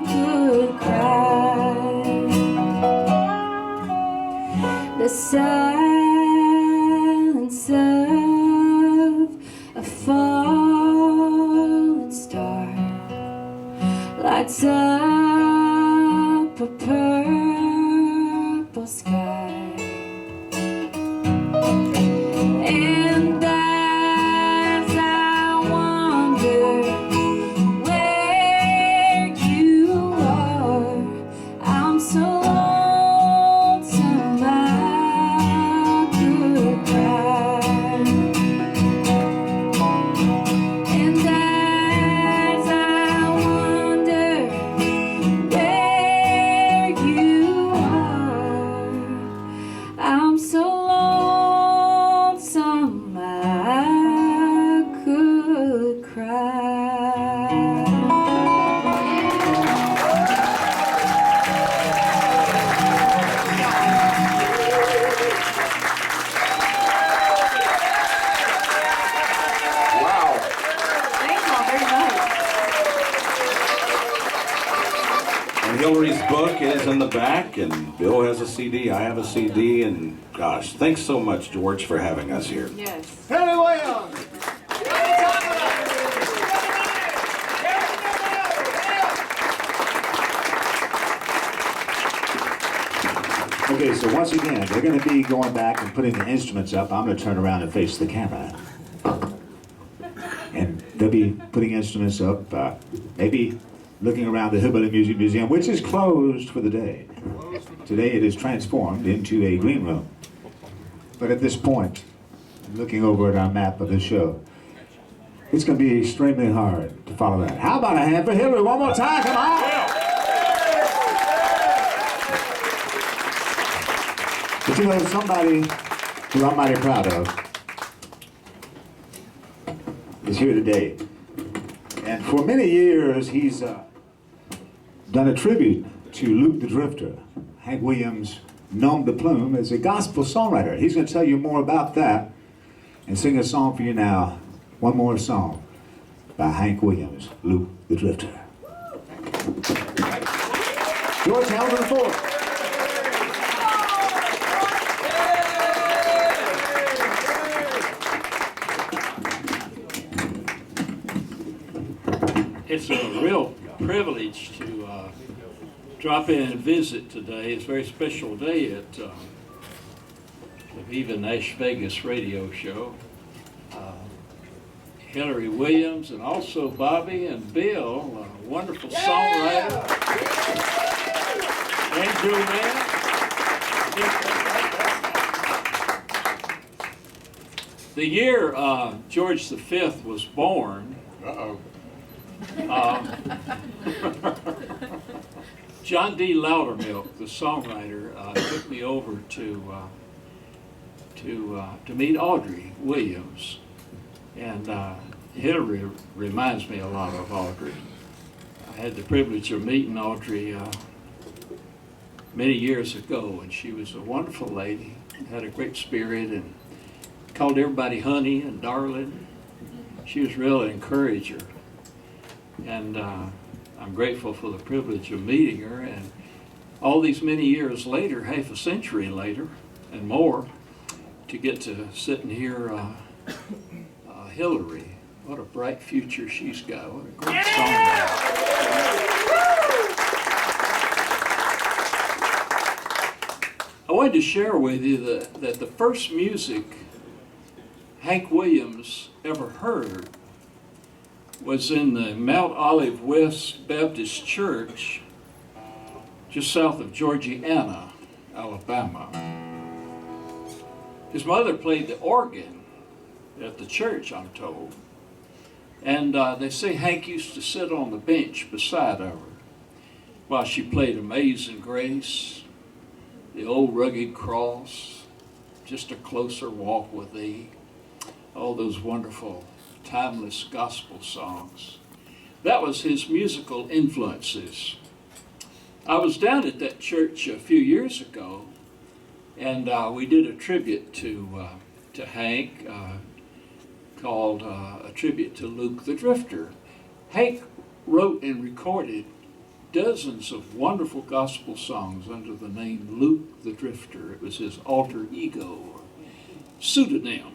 could cry. The silence of a fallen star lights up a purple sky. And as I wonder where you are, I'm so lonesome I could cry. And as I wonder where you are, I'm so lonesome I could cry. Wow. Thank you all very much. And Hilary's book is in the back, and Bill has a CD, I have a CD, and gosh, thanks so much, George, for having us here. Yes. Hilary Williams! Okay, so once again, they're going to be going back and putting the instruments up. I'm going to turn around and face the camera. And they'll be putting instruments up, maybe looking around the Hillbilly Music Museum, which is closed for the day. Today it is transformed into a green room. But at this point, looking over at our map of the show, it's going to be extremely hard to follow that. How about a hand for Hilary one more time? Come on! But you know, somebody who I'm mighty proud of is here today. And for many years, he's done a tribute to Luke the Drifter. Hank Williams, nom de plume, is a gospel songwriter. He's going to tell you more about that and sing a song for you now. One more song by Hank Williams, Luke the Drifter. George Hamilton IV. It's a real privilege to drop in and visit today. It's a very special day at the Viva NashVegas radio show. Hilary Williams and also Bobby and Bill, a wonderful songwriter. And Joanne. The year George V was born, John D. Loudermilk, the songwriter, took me over to meet Audrey Williams, and Hilary reminds me a lot of Audrey. I had the privilege of meeting Audrey many years ago, and she was a wonderful lady, had a great spirit, and called everybody honey and darling. She was really an encourager. And I'm grateful for the privilege of meeting her, and all these many years later, half a century later and more, to get to sit and hear Hilary. What a bright future she's got. What a great songwriter. I wanted to share with you that the first music Hank Williams ever heard was in the Mount Olive West Baptist Church, just south of Georgiana, Alabama. His mother played the organ at the church, I'm told. And they say Hank used to sit on the bench beside her while she played Amazing Grace, The Old Rugged Cross, Just a Closer Walk with Thee, all those wonderful timeless gospel songs. That was his musical influences. I was down at that church a few years ago, and we did a tribute to Hank called A Tribute to Luke the Drifter. Hank wrote and recorded dozens of wonderful gospel songs under the name Luke the Drifter. It was his alter ego, or pseudonym.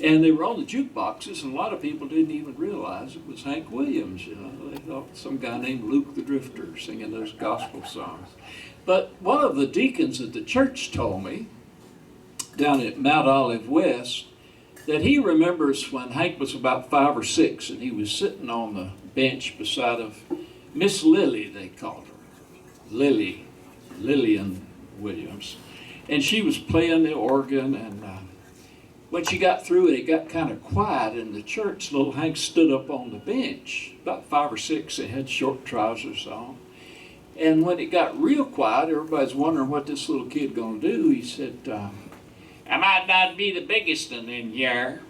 And they were on the jukeboxes, and a lot of people didn't even realize it was Hank Williams. You know, they thought some guy named Luke the Drifter singing those gospel songs. But one of the deacons at the church told me, down at Mount Olive West, that he remembers when Hank was about 5 or 6, and he was sitting on the bench beside of Miss Lily, they called her, Lillian Williams, and she was playing the organ, and when she got through it got kind of quiet in the church. Little Hank stood up on the bench, about 5 or 6, and had short trousers on. And when it got real quiet, everybody's wondering what this little kid gonna do. He said, I might not be the biggest one in here,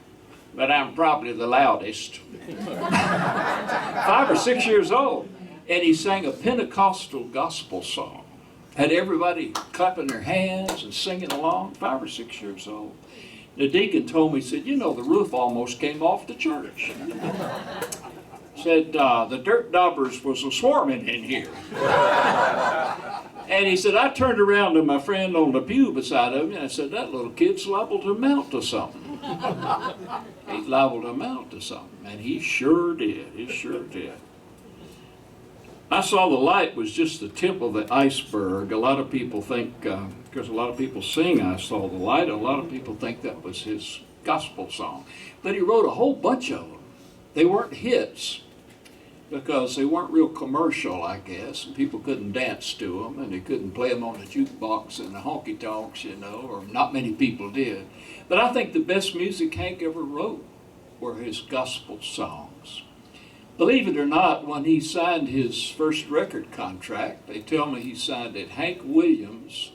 but I'm probably the loudest. 5 or 6 years old. And he sang a Pentecostal gospel song. Had everybody clapping their hands and singing along, 5 or 6 years old. The deacon told me, he said, you know, the roof almost came off the church. Said, the dirt daubers was swarming in here. And he said, I turned around to my friend on the pew beside of me, and I said, that little kid's liable to mount to something. He's liable to mount to something. And he sure did. He sure did. I Saw the Light was just the tip of the iceberg. A lot of people think, because a lot of people sing I Saw the Light, a lot of people think that was his gospel song. But he wrote a whole bunch of them. They weren't hits because they weren't real commercial, I guess, and people couldn't dance to them, and they couldn't play them on the jukebox and the honky-tonks, you know, or not many people did. But I think the best music Hank ever wrote were his gospel songs. Believe it or not, when he signed his first record contract, they tell me he signed it Hank Williams,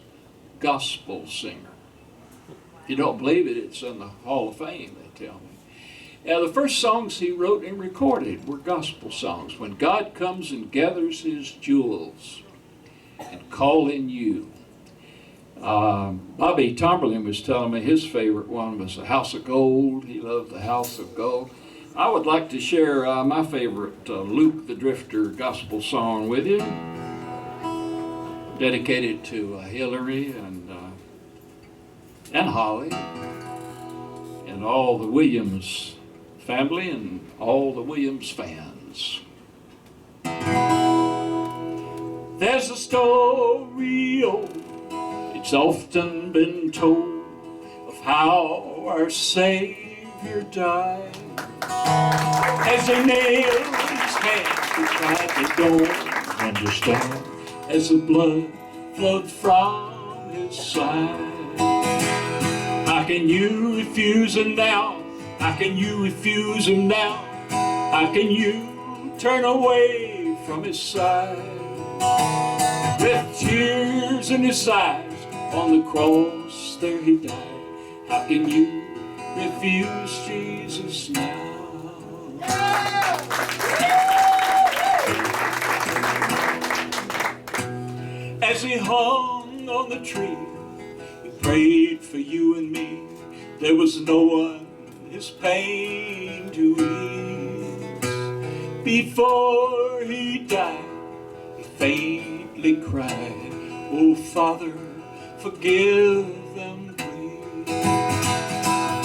gospel singer. If you don't believe it, it's in the Hall of Fame, they tell me. Now, the first songs he wrote and recorded were gospel songs. When God Comes and Gathers His Jewels and Calling You. Bobby Tomberlin was telling me his favorite one was The House of Gold. He loved The House of Gold. I would like to share my favorite Luke the Drifter gospel song with you, dedicated to Hilary and Holly and all the Williams family and all the Williams fans. There's a story old, it's often been told, of how our Savior died. As they nailed his hands to try, they don't understand. As the blood flowed from his side. How can you refuse him now? How can you refuse him now? How can you turn away from his side? With tears in his eyes, on the cross there he died. How can you refuse Jesus now? As he hung on the tree, he prayed for you and me. There was no one his pain to ease. Before he died, he faintly cried, "Oh Father, forgive them, please."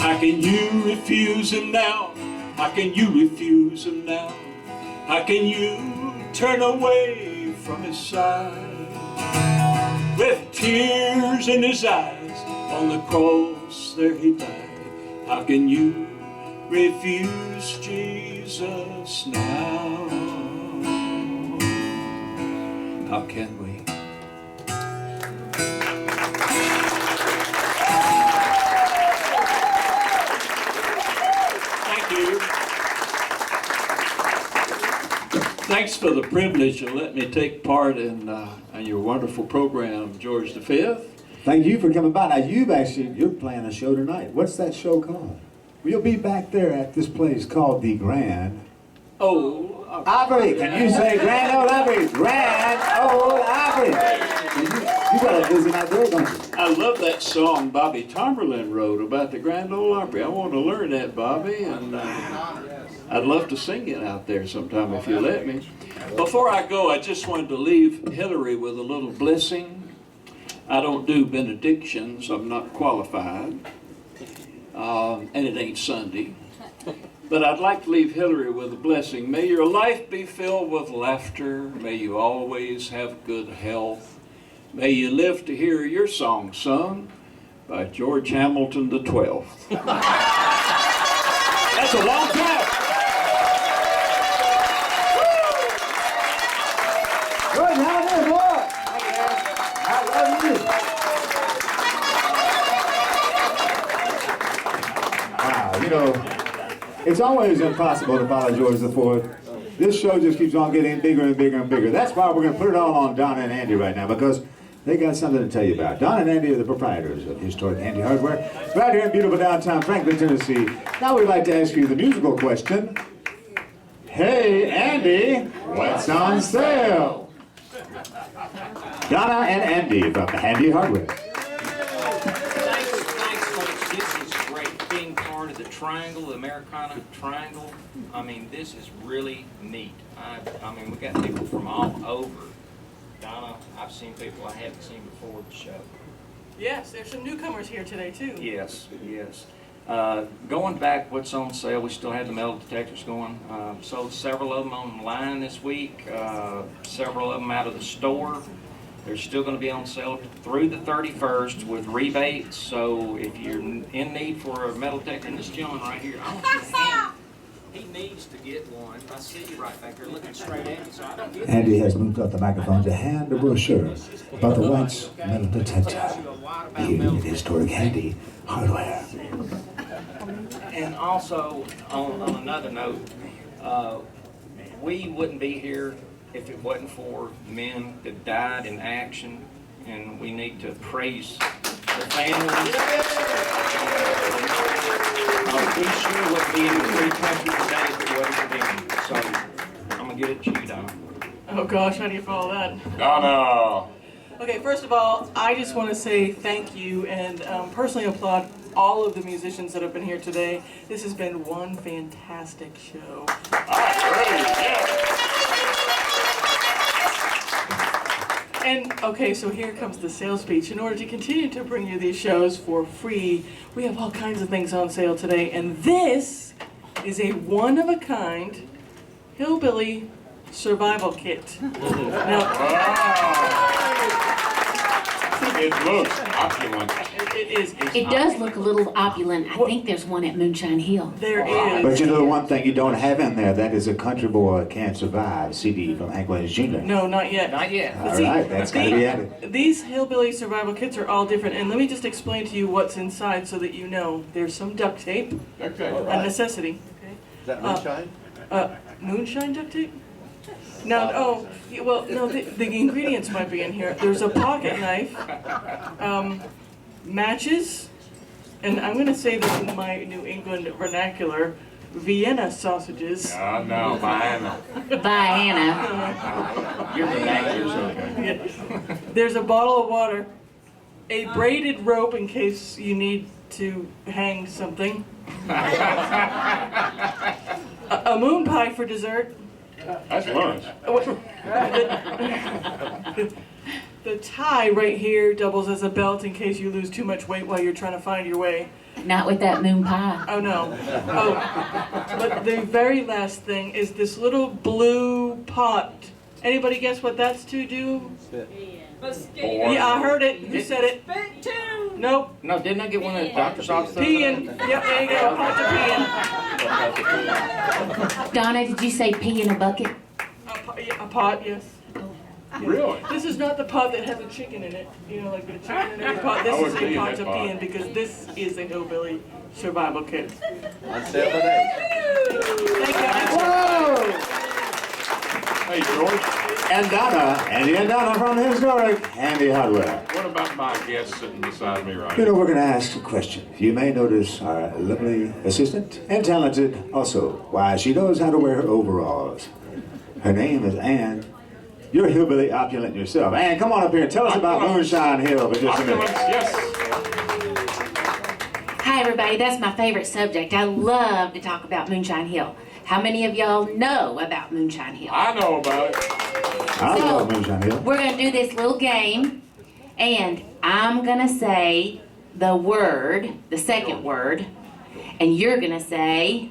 How can you refuse him now? How can you refuse him now? How can you turn away from his side? With tears in his eyes, on the cross there he died. How can you refuse Jesus now? How can we? Thanks for the privilege of letting me take part in your wonderful program, George V. Thank you for coming by. Now you're playing a show tonight. What's that show called? We'll be back there at this place called the Grand Ole Opry. Can you say Grand Ole Opry? Grand Ole Opry. You got a visit out there, don't you? I love that song Bobby Tomberlin wrote about the Grand Ole Opry. I want to learn that, Bobby, and I'd love to sing it out there sometime if you let me. Before I go, I just wanted to leave Hilary with a little blessing. I don't do benedictions. I'm not qualified. And it ain't Sunday. But I'd like to leave Hilary with a blessing. May your life be filled with laughter. May you always have good health. May you live to hear your song sung by George Hamilton the 12th. That's a long time. Good, how it is, boy. I love you. Wow, you know, it's always impossible to follow George IV. This show just keeps on getting bigger and bigger and bigger. That's why we're going to put it all on Donna and Andy right now, because they got something to tell you about. Donna and Andy are the proprietors of Historic Andy Hardware, right here in beautiful downtown Franklin, Tennessee. Now we'd like to ask you the musical question. Hey, Andy, what's on sale? Donna and Andy from Andy Hardware. Thanks, folks. This is great. Being part of the Triangle, the Americana Triangle. I mean, this is really neat. I mean, we got people from all over. Donna, I've seen people I haven't seen before the show. Yes, there's some newcomers here today too. Yes, yes. Going back, what's on sale, we still had the metal detectors going. Sold several of them online this week, several of them out of the store. They're still going to be on sale through the 31st with rebates. So if you're in need for a metal detector, and this gentleman right here, I want your hand. He needs to get one. I see you right back there looking straight at me, so I don't get it. Andy has moved up the microphone to hand the brochure about the White's metal detector here at Historic Handy Hardware. And also, on another note, we wouldn't be here if it wasn't for men that died in action, and we need to praise the families. We sure wouldn't be in the free country today if it wasn't for them. So, I'm going to get it to you, Donna. Oh gosh, how do you follow that? Donna! Okay, first of all, I just want to say thank you and personally applaud all of the musicians that have been here today. This has been one fantastic show. And okay, so here comes the sales speech. In order to continue to bring you these shows for free, we have all kinds of things on sale today, and this is a one-of-a-kind Hillbilly survival kit. Now, It looks opulent. it is. It does look a little opulent. I think there's one at Moonshine Hill. There is. But you know the one thing you don't have in there, that is a Country Boy Can't Survive CD from Hank Williams Jr. No, not yet. Not yet. All right, that's got to be added. These Hillbilly survival kits are all different, and let me just explain to you what's inside so that you know. There's some duct tape, a necessity. Is that moonshine? Moonshine duct tape? No, oh, well, no, the ingredients might be in here. There's a pocket knife, matches, and I'm going to say this in my New England vernacular, Vienna sausages. No, Vienna. Vienna. Your vernacular's okay. Yeah. There's a bottle of water, a braided rope in case you need to hang something, a moon pie for dessert. That's lunch. The tie right here doubles as a belt in case you lose too much weight while you're trying to find your way. Not with that moon pie. Oh no. Oh, but the very last thing is this little blue pot. Anybody guess what that's to do? Mosquito. Yeah, I heard it. You said it. Spit too. Nope. No, didn't I get one of the doctor's office? Peeing. Yep, there you go. Pot to peeing. Donna, did you say pee in a bucket? A pot, yes. Really? This is not the pot that has a chicken in it. You know, like the chicken in every pot. I This would is pee a in pot that to pot. pee in because this is a Hillbilly survival kit. On sale today. Thank you. Hey, George, And Donna, Andy and Donna from the Historic Handy Hardware. what about my guest sitting beside me right You here? know, we're going to ask a question. You may notice our lovely assistant and talented also. Why, she knows how to wear her overalls. Her name is Ann. You're hillbilly opulent yourself. Ann, come on up here and tell us about Moonshine Hill for just a minute. Yes. Hi, everybody. That's my favorite subject. I love to talk about Moonshine Hill. How many of y'all know about Moonshine Hill? I know about it. I love Moonshine Hill. We're going to do this little game, and I'm going to say the word, the second word, and you're going to say,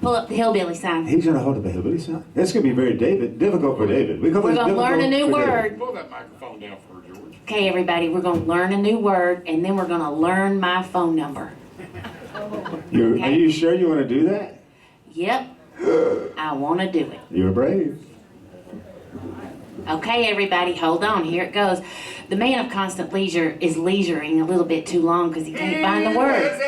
pull up the hillbilly sign. He's going to hold up a hillbilly sign. That's going to be very difficult for David. We're We're going to learn a new word. Pull that microphone down for her, George. Okay, everybody, we're going to learn a new word, and then we're going to learn my phone number. Are you sure you want to do that? Yep, I want to do it. You're brave. Okay, everybody, hold on. Here it goes. The man of constant leisure is leisuring a little bit too long because he can't find the words.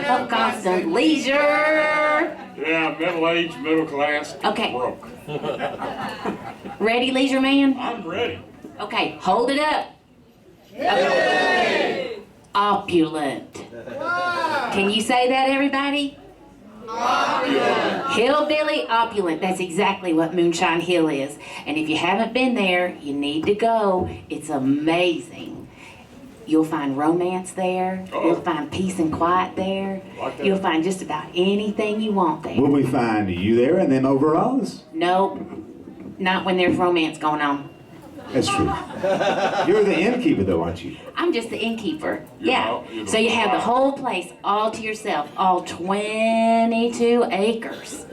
Of constant leisure. Yeah, middle-aged, middle class. Okay. Broke. Ready, leisure man? I'm ready. Okay, hold it up. Okay. Opulent. Can you say that, everybody? Opulent. Hillbilly opulent. That's exactly what Moonshine Hill is. And if you haven't been there, you need to go. It's amazing. You'll find romance there. You'll find peace and quiet there. You'll find just about anything you want there. Will we find you there in them overalls? Nope. Not when there's romance going on. That's true. You're the innkeeper, though, aren't you? I'm just the innkeeper. You're Yeah. the So you have the bride. whole place all to yourself, all 22 acres.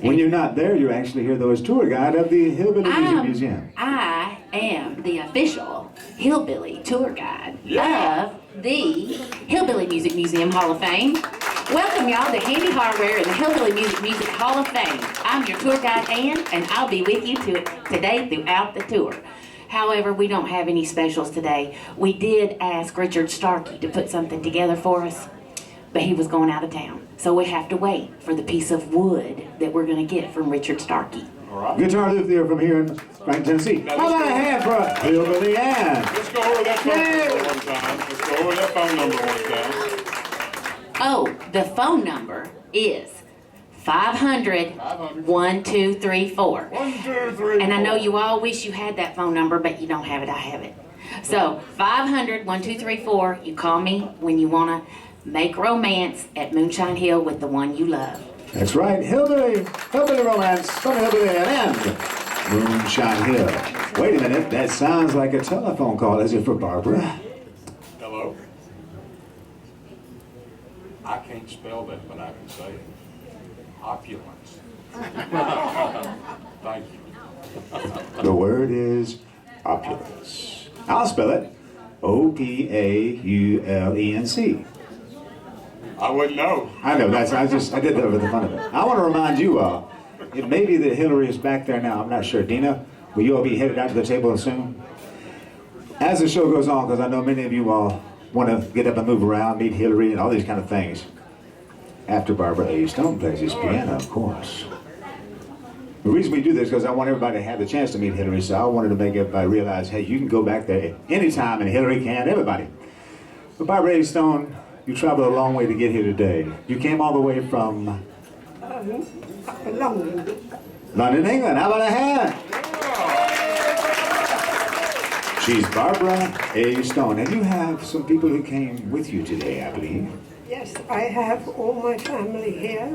When you're not there, you're actually here, though, as tour guide of the Hillbilly Music Museum. I am the official Hillbilly tour guide of the Hillbilly Music Museum Hall of Fame. Welcome y'all to Handy Hardware and the Hillbilly Music Hall of Fame. I'm your tour guide, Ann, and I'll be with you today throughout the tour. However, we don't have any specials today. We did ask Richard Starkey to put something together for us, but he was going out of town. So we have to wait for the piece of wood that we're going to get from Richard Starkey. All right. Guitar luthier from here in Franklin, Tennessee. How about a hand for Hillbilly Ann? Let's go over that phone number one time. Let's go over that phone number one time. Oh, the phone number is 500-1234. 1, 2, 3. And I know you all wish you had that phone number, but you don't have it. I have it. So 500-1234. You call me when you want to make romance at Moonshine Hill with the one you love. That's right, Hillbilly Romance from Hillbilly and Moonshine Hill. Wait a minute, that sounds like a telephone call. Is it for Barbara? Hello? I can't spell that, but I can say it. Opulence. Thank you. The word is opulence. I'll spell it. Opaulenc. I wouldn't know. I know, I did that for the fun of it. I want to remind you all, it may be that Hilary is back there now, I'm not sure. Dina, will you all be headed out to the table soon? As the show goes on, because I know many of you all want to get up and move around, meet Hilary and all these kind of things. After Barbara A. Stone plays his piano, of course. The reason we do this is because I want everybody to have the chance to meet Hilary, so I wanted to make everybody realize, hey, you can go back there anytime, and Hilary can, everybody. But Barbara A. Stone, you traveled a long way to get here today. You came all the way from London. London, England. How about a hand? She's Barbara A. Stone, and you have some people who came with you today, I believe. Yes, I have all my family here.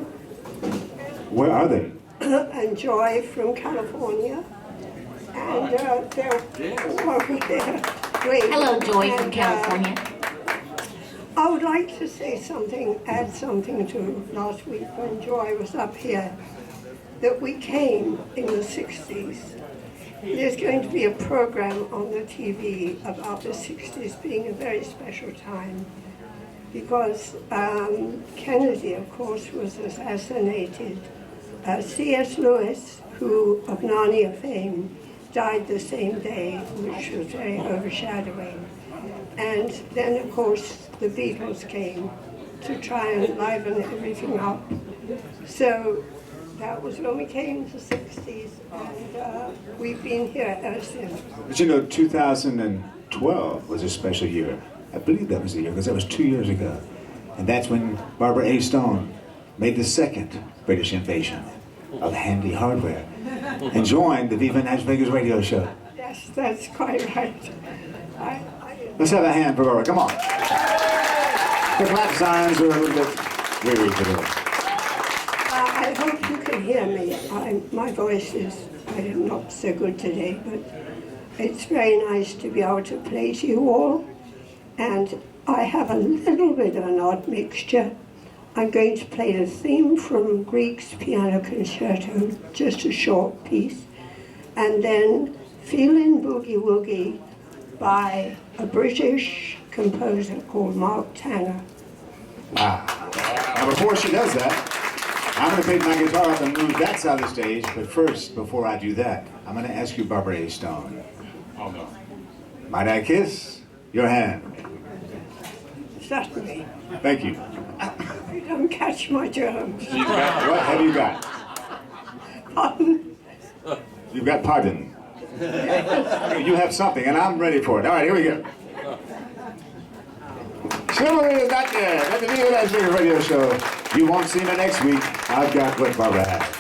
Where are they? And Joy from California. And they're all over there. Great. Hello, Joy from And, California. I would like to say something, add something to last week when Joy was up here, that we came in the 60s. There's going to be a program on the TV about the 60s being a very special time because Kennedy, of course, was assassinated. C.S. Lewis, who of Narnia fame, died the same day, which was very overshadowing. And then, of course, the Beatles came to try and liven everything up. So that was when we came to the 60s, and we've been here ever since. But you know, 2012 was a special year. I believe that was the year, because that was 2 years ago. And that's when Barbara A. Stone made the second British invasion of Handy Hardware and joined the Viva NashVegas radio show. Yes, that's quite right. Let's have a hand for Barbara. Come on. The clap signs are a little bit weary today. I hope you can hear me. My voice is not so good today, but it's very nice to be able to play to you all. And I have a little bit of an odd mixture. I'm going to play the theme from Grieg's Piano Concerto, just a short piece, and then Feelin' Boogie Woogie by a British composer called Mark Tanner. Wow. Now before she does that, I'm going to pick my guitar up and move that side of the stage, but first, before I do that, I'm going to ask you, Barbara A. Stone. Oh, no. Might I kiss your hand? Certainly. Thank you. You don't catch my germs. What have you got? Pardon? You've got pardon. You have something, and I'm ready for it. All right, here we go. Chivalry is not there. At the Viva NashVegas radio show. You won't see me next week. I've got what Barbara has.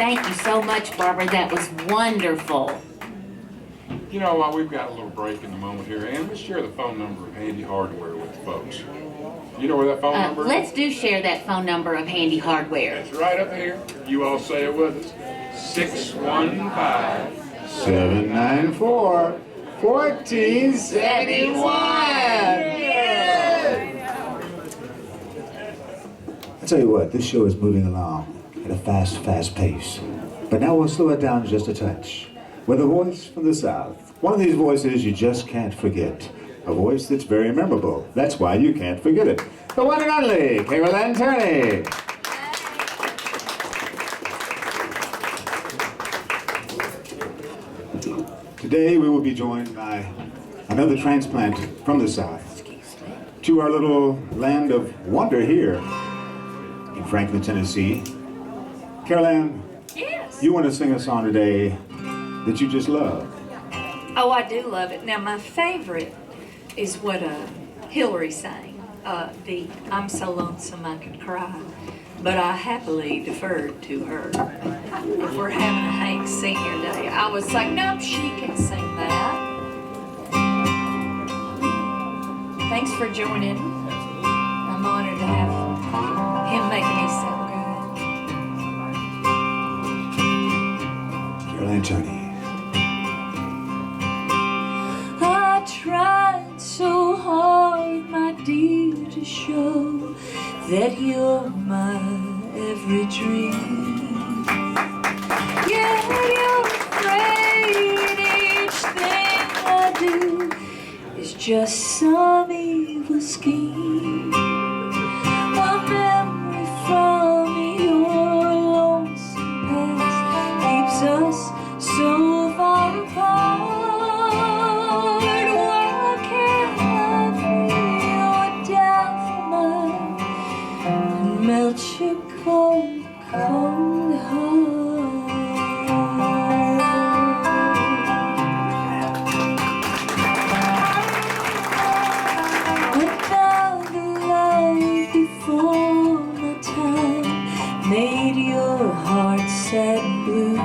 Thank you so much, Barbara. That was wonderful. You know, while we've got a little break in the moment here, Ann, let's share the phone number of Handy Hardware with the folks. You know where that phone number is? Let's do share that phone number of Handy Hardware. It's right up here. You all say it with us. 615-794-1471. I tell you what, this show is moving along at a fast pace. But now we'll slow it down just a touch. With a voice from the South. One of these voices you just can't forget. A voice that's very memorable. That's why you can't forget it. The one and only Carol Turney. Today we will be joined by another transplant from the South to our little land of wonder here in Franklin, Tennessee. Carol, Yes. you want to sing a song today that you just love. Oh, I do love it. Now, my favorite is what Hilary sang, the I'm So Lonesome I Could Cry. But I happily deferred to her. If we're having a Hank Senior Day, I was like, no, she can sing that. Thanks for joining. I'm honored to have him making me sound good. Carol Turney. I tried so hard, my dear, to show that you're my every dream. Yet you're afraid each thing I do is just some evil scheme. A memory from your lonesome past keeps us so far apart. Melt your cold, cold heart. Without the love before my time made your heart sad and blue,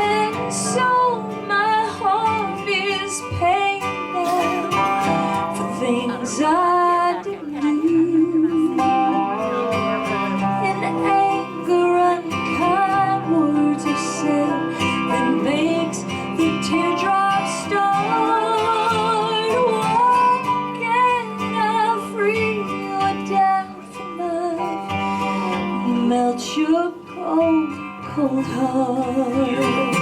and so my heart is pain now for things I didn't do. Melt your cold, cold heart.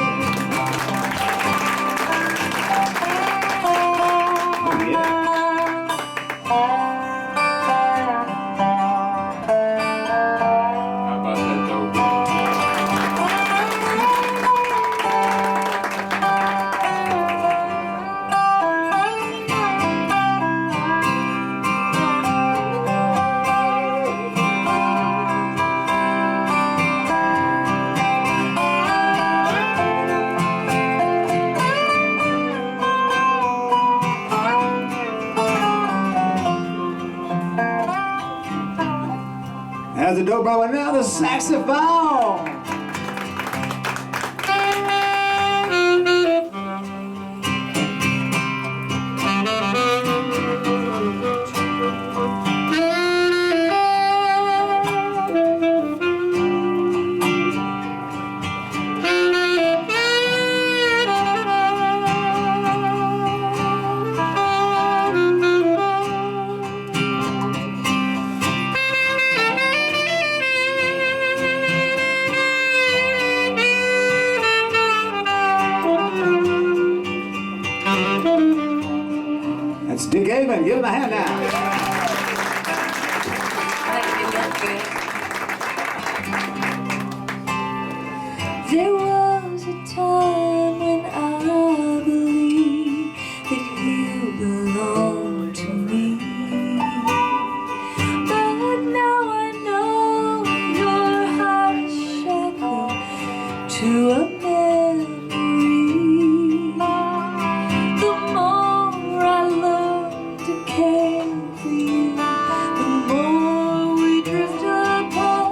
As the dobro and now the saxophone. That's Dick Aven. Give him a hand now. There was a time when I believed that you belonged to me, but now I know your heart is shackled to a memory. The more I learn to care for you, the more we drift apart.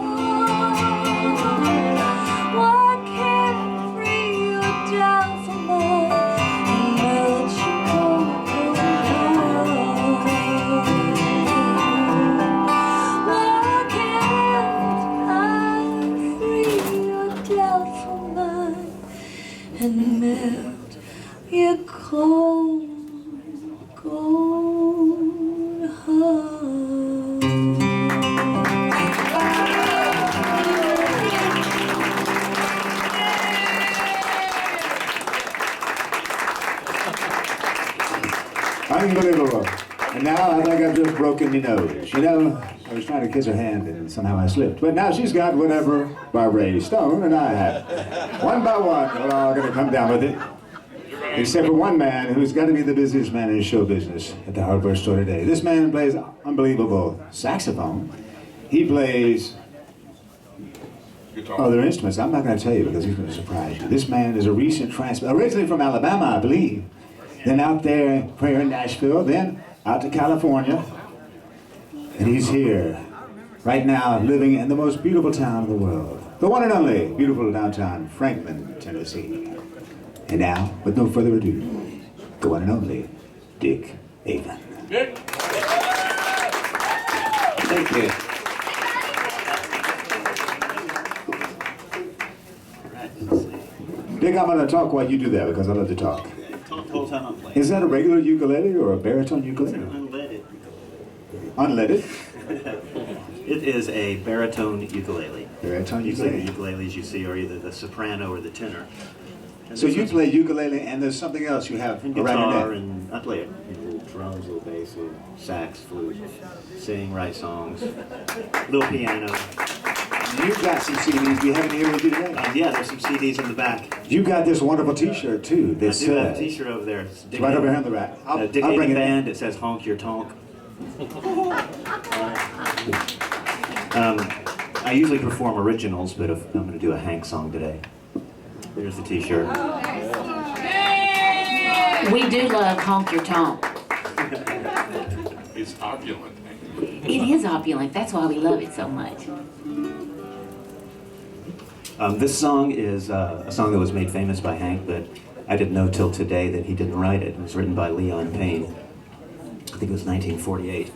broken your nose. You know, I was trying to kiss her hand and somehow I slipped. But now she's got whatever Barbara Stone and I have. One by one, we're all going to come down with it. Except for one man who's got to be the busiest man in show business at the hardware store today. This man plays unbelievable saxophone. He plays other instruments. I'm not going to tell you because he's going to surprise you. This man is a recent transplant, originally from Alabama, I believe. Then out there in Nashville, then out to California. And he's here right now living in the most beautiful town in the world. The one and only beautiful downtown Franklin, Tennessee. And now, with no further ado, the one and only Dick Aven. Dick. Thank you. Dick, I'm going to talk while you do that because I love to talk. Talk the whole time I'm playing. Is that a regular ukulele or a baritone ukulele? Unleaded. Unleaded? It is a baritone ukulele. Baritone Usually ukulele. the ukuleles you see are either the soprano or the tenor. And So this you one's play ukulele and there's something else you have and around guitar, your neck. and I play it. Little drums, little bass, little sax, flute, sing, write songs, little piano. You've got some CDs we haven't here with you today. Yeah, there's some CDs in the back. You got this wonderful T-shirt too. I This do have a T-shirt over there. It's right over here on the rack. I'll Dick bring Aven it. Band. It says "Honk Your Tonk." I usually perform originals, but if I'm going to do a Hank song today. There's the T-shirt. We do love Honk Your Tonk. It's opulent. It is opulent. That's why we love it so much. This song is a song that was made famous by Hank, but I didn't know till today that he didn't write it. It was written by Leon Payne. I think it was 1948.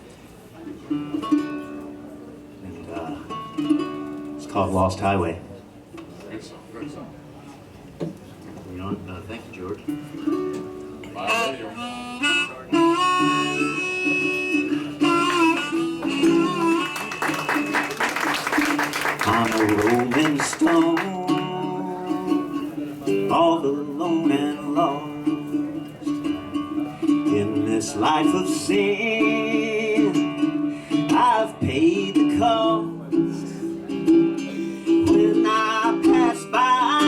And it's called Lost Highway. Good song, good song. You know, thank you, George. Bye, I'm a rolling stone, all alone and lost in this life of sin. I've paid the cost when I pass by.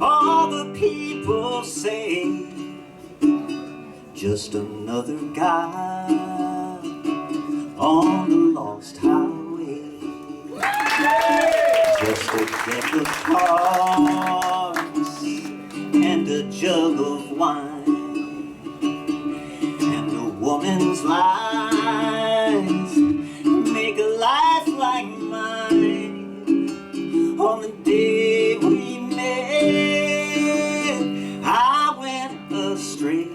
All the people say, just another guy on the lost highway. Just a deck of cards and a jug of wine, and a woman's lies make a life like mine. On the day we met, I went astray.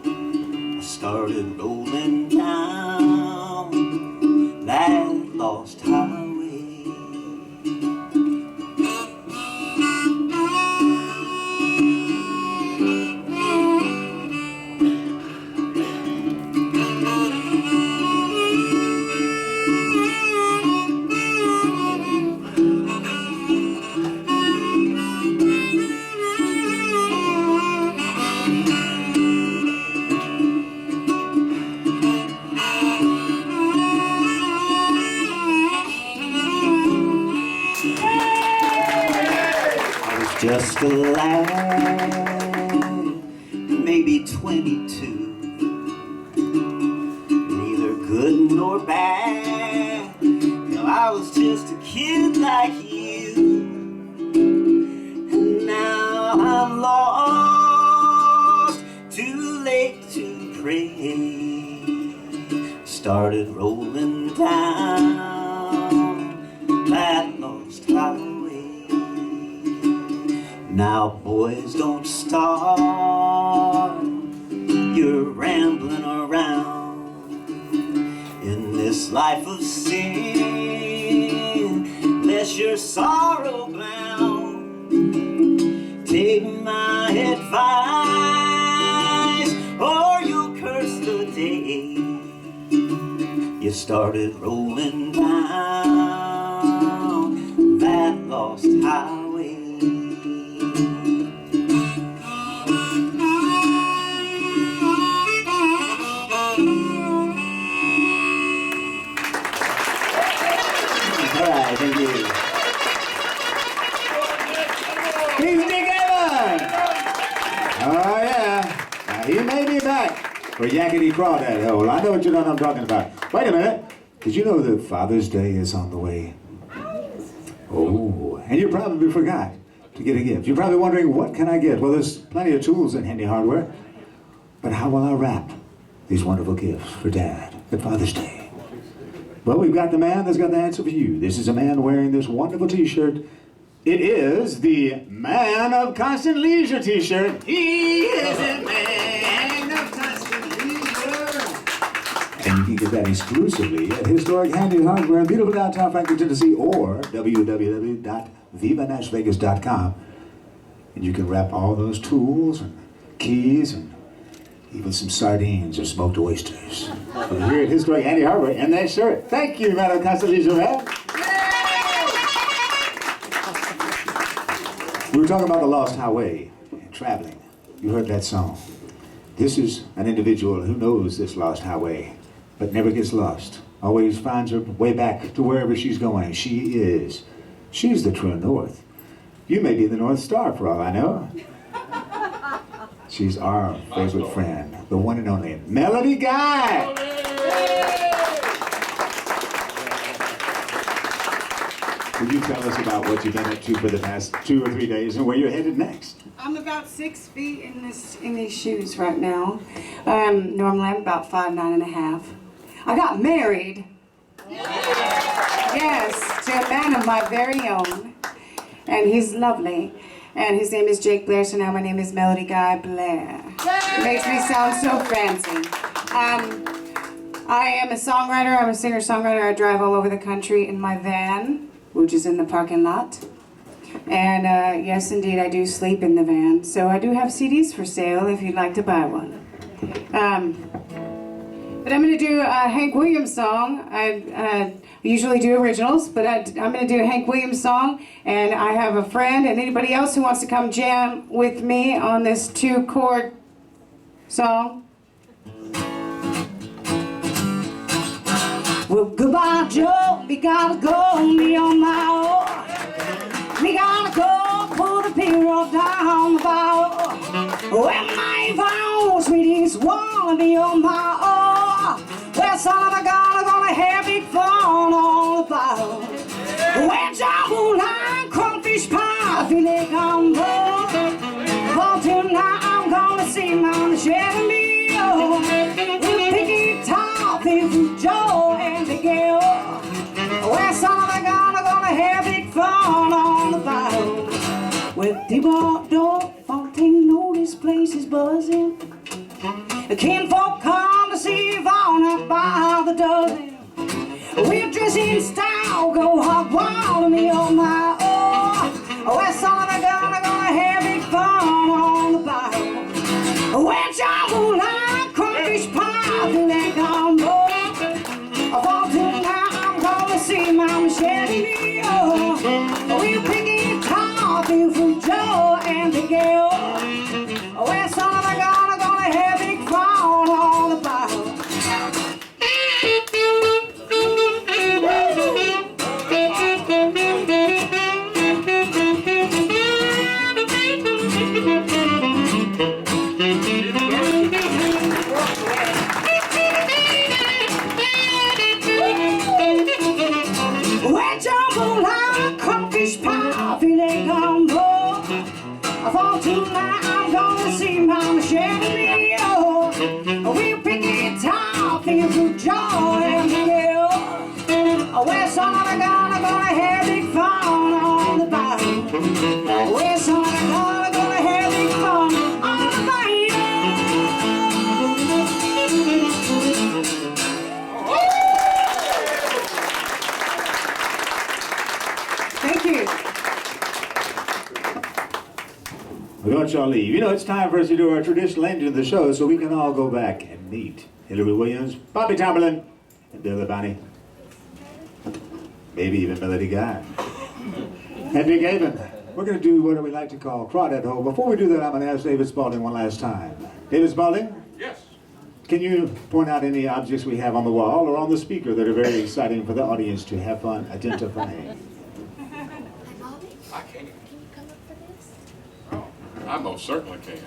I started rolling down that lost highway. Just a lad, maybe 22, neither good nor bad. No, I was just a kid like you, and now I'm lost, too late to pray. Started rolling down that lost highway. Now boys, don't start, you're rambling around in this life of sin, unless you're sorrow bound. Take my advice, or you'll curse the day you started rolling down that lost highway. right, thank you. He's Dick Aven! Oh yeah, now he may be back for Yakety Crawdad Hole. I know what you know what I'm talking about. Wait a minute, did you know that Father's Day is on the way? Oh, and you probably forgot to get a gift. You're probably wondering, what can I get? Well, there's plenty of tools and handy hardware, but how will I wrap these wonderful gifts for Dad at Father's Day? Well, we've got the man that's got the answer for you. This is a man wearing this wonderful t-shirt. It is the Man of Constant Leisure t-shirt. He is a man of constant leisure. And you can get that exclusively at Historic Handy Hardware in beautiful downtown Franklin, Tennessee, or www.vivanashvegas.com. And you can wrap all those tools and keys and even some sardines or smoked oysters. We're here at Historic Handy Hardware, and that shirt. Thank you, Man of Constant Leisure, man. We were talking about the Lost Highway and traveling. You heard that song. This is an individual who knows this lost highway, but never gets lost. Always finds her way back to wherever she's going. She's the true north. You may be the North Star for all I know. She's our favorite friend, the one and only Melody Guy. Would you tell us about what you've been up to for the past 2 or 3 days and where you're headed next? I'm about 6 feet in these shoes right now. Normally I'm about 5'9½". I got married. Yes, to a man of my very own, and he's lovely. And his name is Jake Blair, so now my name is Melody Guy Blair. It makes me sound so fancy. I am a songwriter. I'm a singer-songwriter. I drive all over the country in my van, which is in the parking lot. And yes, indeed, I do sleep in the van. So I do have CDs for sale if you'd like to buy one. But I'm going to do a Hank Williams song. I usually do originals, but I'm going to do a Hank Williams song. And I have a friend and anybody else who wants to come jam with me on this 2-chord song. Well, goodbye, Joe. Me gotta go, me on my own. Me gotta go, pull the pier down the bow. When my vow, sweeties, wanna be on my own. Well, son of a gun, I'm gonna have big fun on the bow. When jambalaya, crawfish pie, filet gumbo. For tonight, I'm gonna see Mama Chevy meal. We'll pick it off if Joe and the girl. Well, son of a gun, I'm gonna have big fun on the bow. With the bar door, 14, know this place is buzzing. The kinfolk come to see Yvonne up by the dozen. We're dressed in style, go hog wild to me on my own. Well, son of a gun, I'm gonna have big fun on the bow. Well, jambalaya, crawfish pie, filet gumbo. For tonight, I'm gonna see Mama Chevy meal. We're picking coffee from Joe and the girl. Well, son of a gun, I'm gonna have big fun on the bow. Well, jambalaya, crawfish pie, filet gumbo. For tonight, I'm gonna see Mama Chevy meal. We'll pick it off in through Joe and the girl. Well, son of a gun, I'm gonna have big fun on the bow. Well, son of a gun, I'm gonna have big fun on the bow. Thank you. Well, don't y'all leave. You know, it's time for us to do our traditional ending of the show so we can all go back and meet Hilary Williams, Bobby Tomberlin, and Bill LaBounty. Maybe even Melody Guy. And Dick Aven. We're going to do what we like to call Crawdad Hole. Before we do that, I'm going to ask David Spalding one last time. David Spalding? Yes. Can you point out any objects we have on the wall or on the speaker that are very exciting for the audience to have fun identifying? I can't. I most certainly can.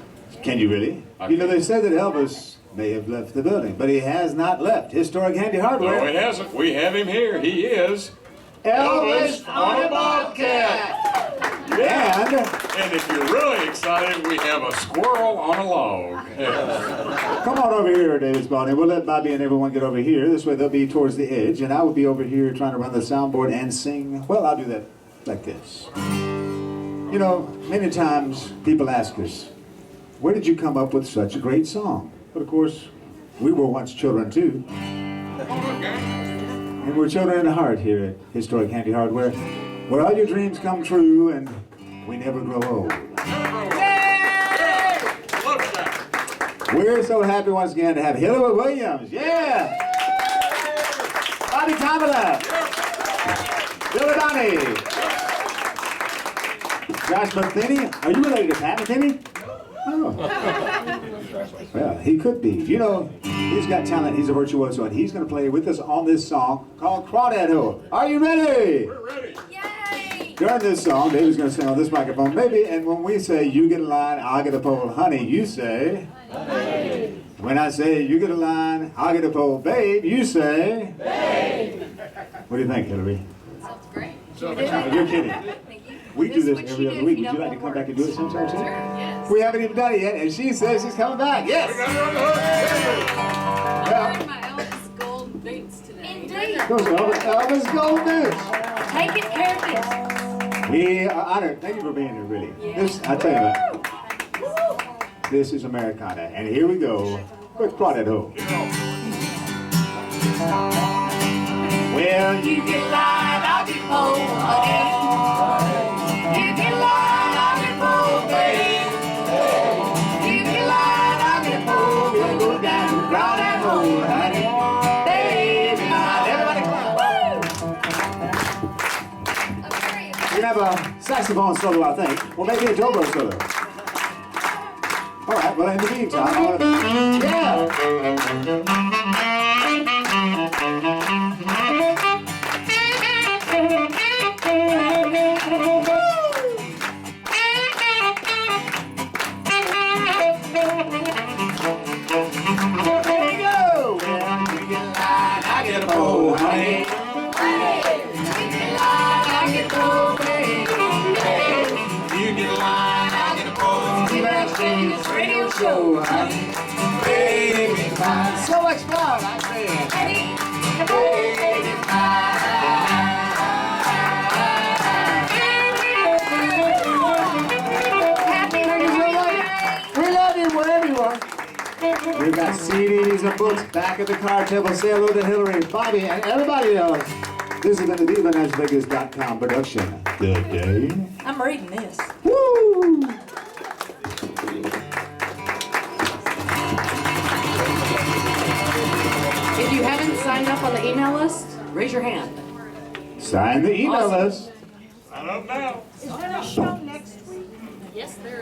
Can you really? You know, they said that Elvis may have left the building, but he has not left. Historic Handy Hardware. No, he hasn't. We have him here. He is Elvis on a Bobcat. Yeah. And if you're really excited, we have a squirrel on a log. Yes. Come on over here, Davis Bonney. We'll let Bobby and everyone get over here. This way they'll be towards the edge, and I will be over here trying to run the soundboard and sing. Well, I'll do that like this. You know, many times people ask us, where did you come up with such a great song? But of course, we were once children too. And we're children in heart here at Historic Handy Hardware, where all your dreams come true and we never grow old. We're so happy once again to have Hilary Williams. Yeah! Bobby Tomberlin. LaBounty. Josh Matheny. Are you related to Pat Matheny? Oh. Well, he could be. You know, he's got talent. He's a virtuoso, and he's going to play with us on this song called Troubadour. Are you ready? We're ready. Yay! During this song, David's going to sing on this microphone, maybe, and when we say, you get a line, I'll get a pole, honey, you say... Babe. When I say, you get a line, I'll get a pole, babe, you say... Babe. What do you think, Hilary? Sounds great. You're kidding. We do this every other week. Would you like to come back and do it sometime too? Sure, yes. We haven't even done it yet, and she says she's coming back. Yes! I'm wearing my Elvis gold boots today. Indeed. Those are Elvis gold boots. Taking care of business. We are honored. Thank you for being here, really. This, I tell you what, this is Americana, and here we go with Troubadour. Well, you get line, I'll get pole, honey. You get line, I'll get pole, babe. You get line, I'll get pole. We'll go down to Troubadour, honey. Baby, everybody clap. You can have a saxophone solo, I think, or maybe a dobro solo. All right, well, in the meantime, yeah. Oh, honey. You get a line, I'll get a pole. Keep it radio show, honey. Baby, fine. So much fun, I say. Baby, fine. Happy we love you wherever you are. We've got CDs and books back at the card table. Say hello to Hilary, Bobby, and everybody else. This has been the Viva NashVegas.com production. Good day. I'm reading this. Woo! If you haven't signed up on the email list, raise your hand. Sign the email list. I don't know. Is there a show next week? Yes, there